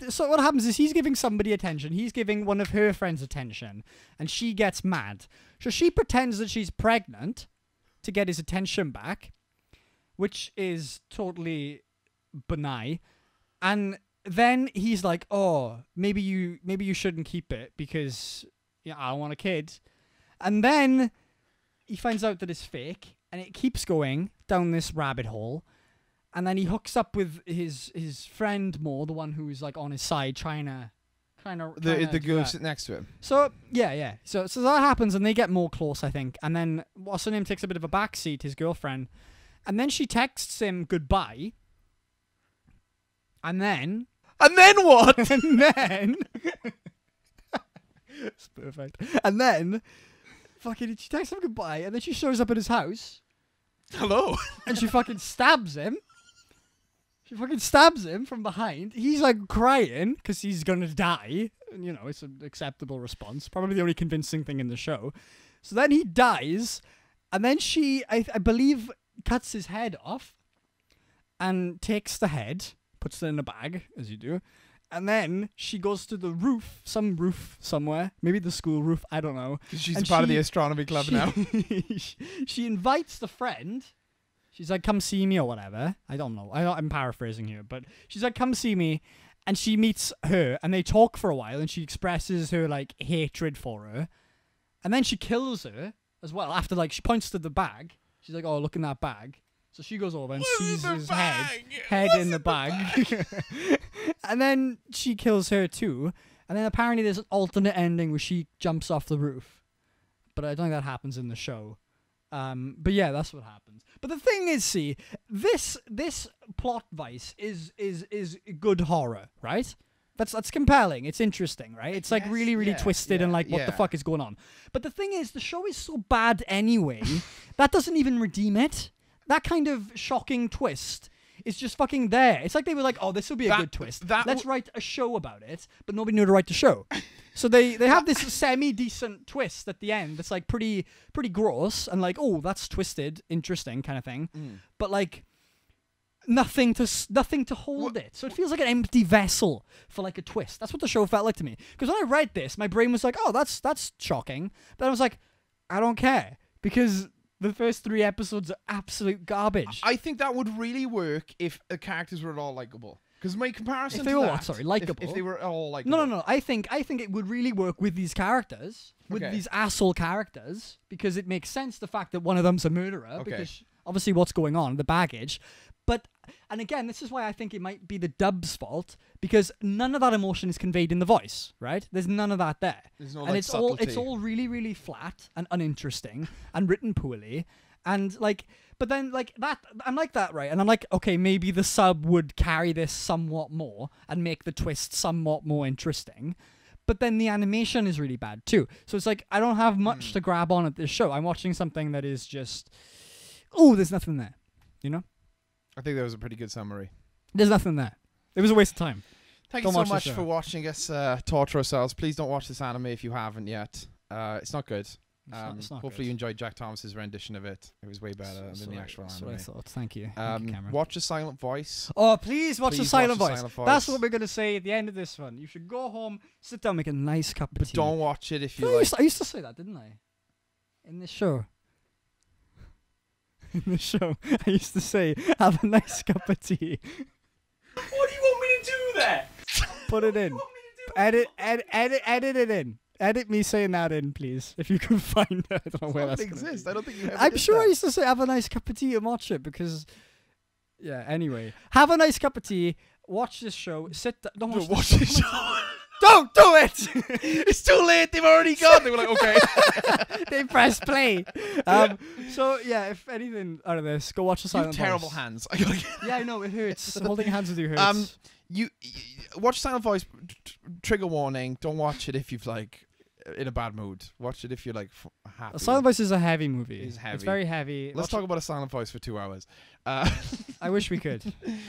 so what happens is he's giving somebody attention. He's giving one of her friends attention, and she gets mad. So she pretends that she's pregnant to get his attention back, which is totally benign. And then he's like, "Oh, maybe you shouldn't keep it because I don't want a kid." And then he finds out that it's fake, and it keeps going down this rabbit hole. And then he hooks up with his friend Mo, the one who's like on his side, trying to The girl sitting next to him. So yeah. So that happens, and they get more close, I think. And then what's her name takes a bit of a backseat, his girlfriend, and then she texts him goodbye. And then what? and then it's perfect. And then fucking she texts him goodbye, and then she shows up at his house. Hello. And she fucking stabs him. She fucking stabs him from behind. He's like crying because he's gonna die. And, it's an acceptable response. Probably the only convincing thing in the show. So then he dies, and then she, I believe, cuts his head off and takes the head, puts it in a bag, as you do. And then she goes to the roof, some roof somewhere, maybe the school roof, I don't know. She's And part of the astronomy club now. She invites the friend. She's like, "Come see me," or whatever. I don't know. I'm paraphrasing here, but she's like, "Come see me," and she meets her, and they talk for a while, and she expresses her like hatred for her, and then she kills her as well. After she points to the bag, she's like, "Oh, look in that bag." So she goes over and sees his head in the bag. And then she kills her too. And then apparently there's an alternate ending where she jumps off the roof. But I don't think that happens in the show. But yeah, that's what happens. But the thing is, see, this plot device is good horror, right? That's compelling. It's interesting, right? It's like really, really twisted and like what the fuck is going on. But the thing is, the show is so bad anyway, that doesn't even redeem it. That kind of shocking twist is just fucking there. It's like they were like, "Oh, this will be a good twist. Let's write a show about it," but nobody knew to write the show. So they have this semi-decent twist at the end that's like pretty gross and like, "Oh, that's twisted, interesting," kind of thing. But like nothing to hold it. So it feels like an empty vessel for like a twist. That's what the show felt like to me. Because when I read this, my brain was like, "Oh, that's shocking." But I was like, I don't care because the first 3 episodes are absolute garbage. I think that would really work if the characters were at all likable. Because my comparison if they to were that, what? Sorry, likable. If they were all likable. No. I think it would really work with these characters, with these asshole characters, because it makes sense the fact that one of them's a murderer, because obviously what's going on, the baggage. But, and again, this is why I think it might be the dub's fault, because none of that emotion is conveyed in the voice, right? There's none of that there. There's no, and it's all really, really flat and uninteresting and written poorly. And like, but then like that, I'm like that, right? And I'm like, okay, maybe the sub would carry this somewhat more and make the twist somewhat more interesting. But then the animation is really bad too. So it's like, I don't have much to grab on at this show. I'm watching something that is just, oh, there's nothing there, I think that was a pretty good summary. There's nothing there. It was a waste of time. Thank Don't you so watch the much show. for watching us torture ourselves. Please don't watch this anime if you haven't yet. It's not good. It's not hopefully good. you enjoyed Jack Thomas's rendition of it. It was way better than the actual That's anime. what I thought. Thank you. Thank you, Cameron. Watch A Silent Voice. Oh, please watch the Silent Voice. Silent Voice. That's what we're going to say at the end of this one. You should go home, sit down, make a nice cup of tea. Don't watch it if you I like. used to say that, didn't I? In this show. In the show, I used to say, have a nice cup of tea. What do you want me to do there? Put it in. What do you want me to do? Edit it in. Edit me saying that in, please. If you can find it. I don't know where that's Doesn't gonna exist. be. I don't think you ever I'm did sure that. I used to say, have a nice cup of tea and watch it because... Yeah, anyway. Have a nice cup of tea. Watch this show. Sit down. Don't Watch this show. Don't do it! It's too late. They've already gone. They were like, okay. They press play. So yeah, if anything out of this, go watch the You have Silent terrible Voice. hands. Yeah, I know it hurts. Holding hands with you hurts. You watch Silent Voice. Trigger warning. Don't watch it if you've like in a bad mood. Watch it if you're like happy. A Silent Voice is a heavy movie. It's heavy. It's very heavy. Let's talk about A Silent Voice for 2 hours. I wish we could.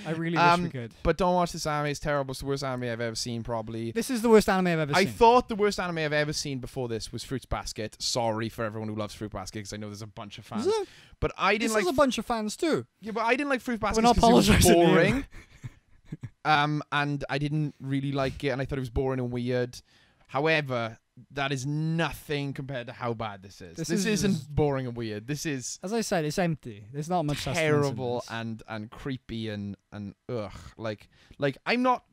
I really wish we could. But don't watch this anime. It's terrible. It's the worst anime I've ever seen, probably. This is the worst anime I've ever I seen. thought the worst anime I've ever seen before this was Fruits Basket. Sorry for everyone who loves Fruit Basket, because I know there's a bunch of fans. Is it? But I didn't This like. is a bunch of fans too. Yeah, but I didn't like Fruit Basket We're not because it was apologising to you. boring. And I didn't really like it, and I thought it was boring and weird. However, that is nothing compared to how bad this is. This isn't boring and weird. This is, as I said, it's empty. There's not much terrible and creepy and ugh. Like I'm not.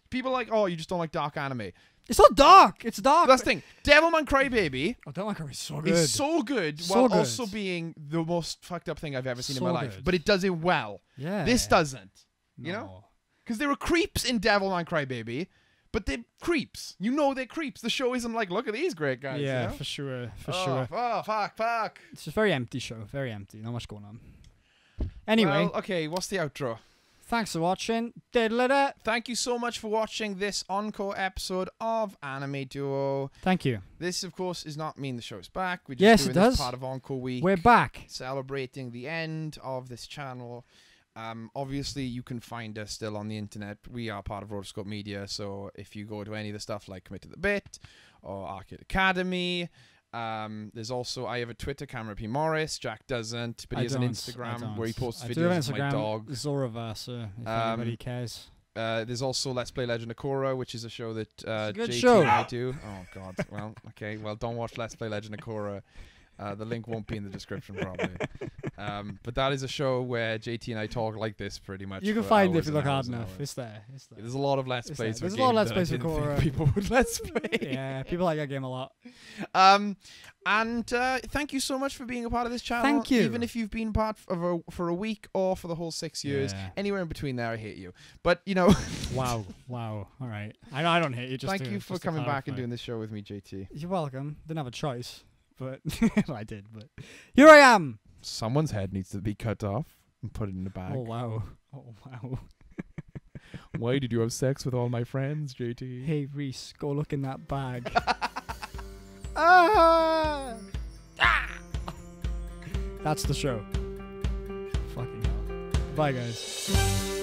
People are like, oh, you just don't like dark anime. It's not dark. It's dark. That's the thing. Devilman Crybaby. Oh, Devilman Crybaby is so good. Is so good So while good. also being the most fucked up thing I've ever seen in So my life. good. But it does it well. Yeah. This doesn't. You know? No. Because there are creeps in Devilman Crybaby, but they're creeps. You know they're creeps. The show isn't like, look at these great guys. Yeah, you know? for sure. For Oh, sure. Oh, fuck. It's a very empty show. Very empty. Not much going on. Anyway, Well, okay, what's the outro? thanks for watching. Diddle-da. Thank you so much for watching this Encore episode of Anime Duo. Thank you. This, of course, is not mean the show's back. We're just Yes, doing it does. this part of Encore Week. We're back. Celebrating the end of this channel. Obviously, you can find us still on the internet. We are part of Rotoscope Media, so if you go to any of the stuff like Commit to the Bit or Arcade Academy, there's also, I have a Twitter, Cameron P. Morris. Jack doesn't, but he has an Instagram where he posts videos of my dog. Zoraversa, if anybody cares. There's also Let's Play Legend of Korra, which is a show that a good JT show. and I do. Oh, God. Well, okay. Well, don't watch Let's Play Legend of Korra. The link won't be in the description, probably. But that is a show where JT and I talk like this pretty much. You can for find it hours if you and look hard hours and enough. hours. It's there. It's there. There's a lot of Let's It's Plays. there. For There's a lot of games Let's that I Plays for didn't Korra. think people would Let's Play. Yeah, people like that game a lot. And thank you so much for being a part of this channel. Thank you. Even if you've been part of for a week or for the whole 6 years, Yeah. anywhere in between there, I hate you. But you know, Wow. All right. I don't hate you. Just thank to- you for just to coming back and clarify. doing this show with me, JT. You're welcome. Didn't have a choice, but well, I did. But here I am. Someone's head needs to be cut off and put it in a bag. Oh wow. Oh wow. Why did you have sex with all my friends, JT? Hey Reese, go look in that bag. Ah! That's the show. Fucking hell. Bye guys.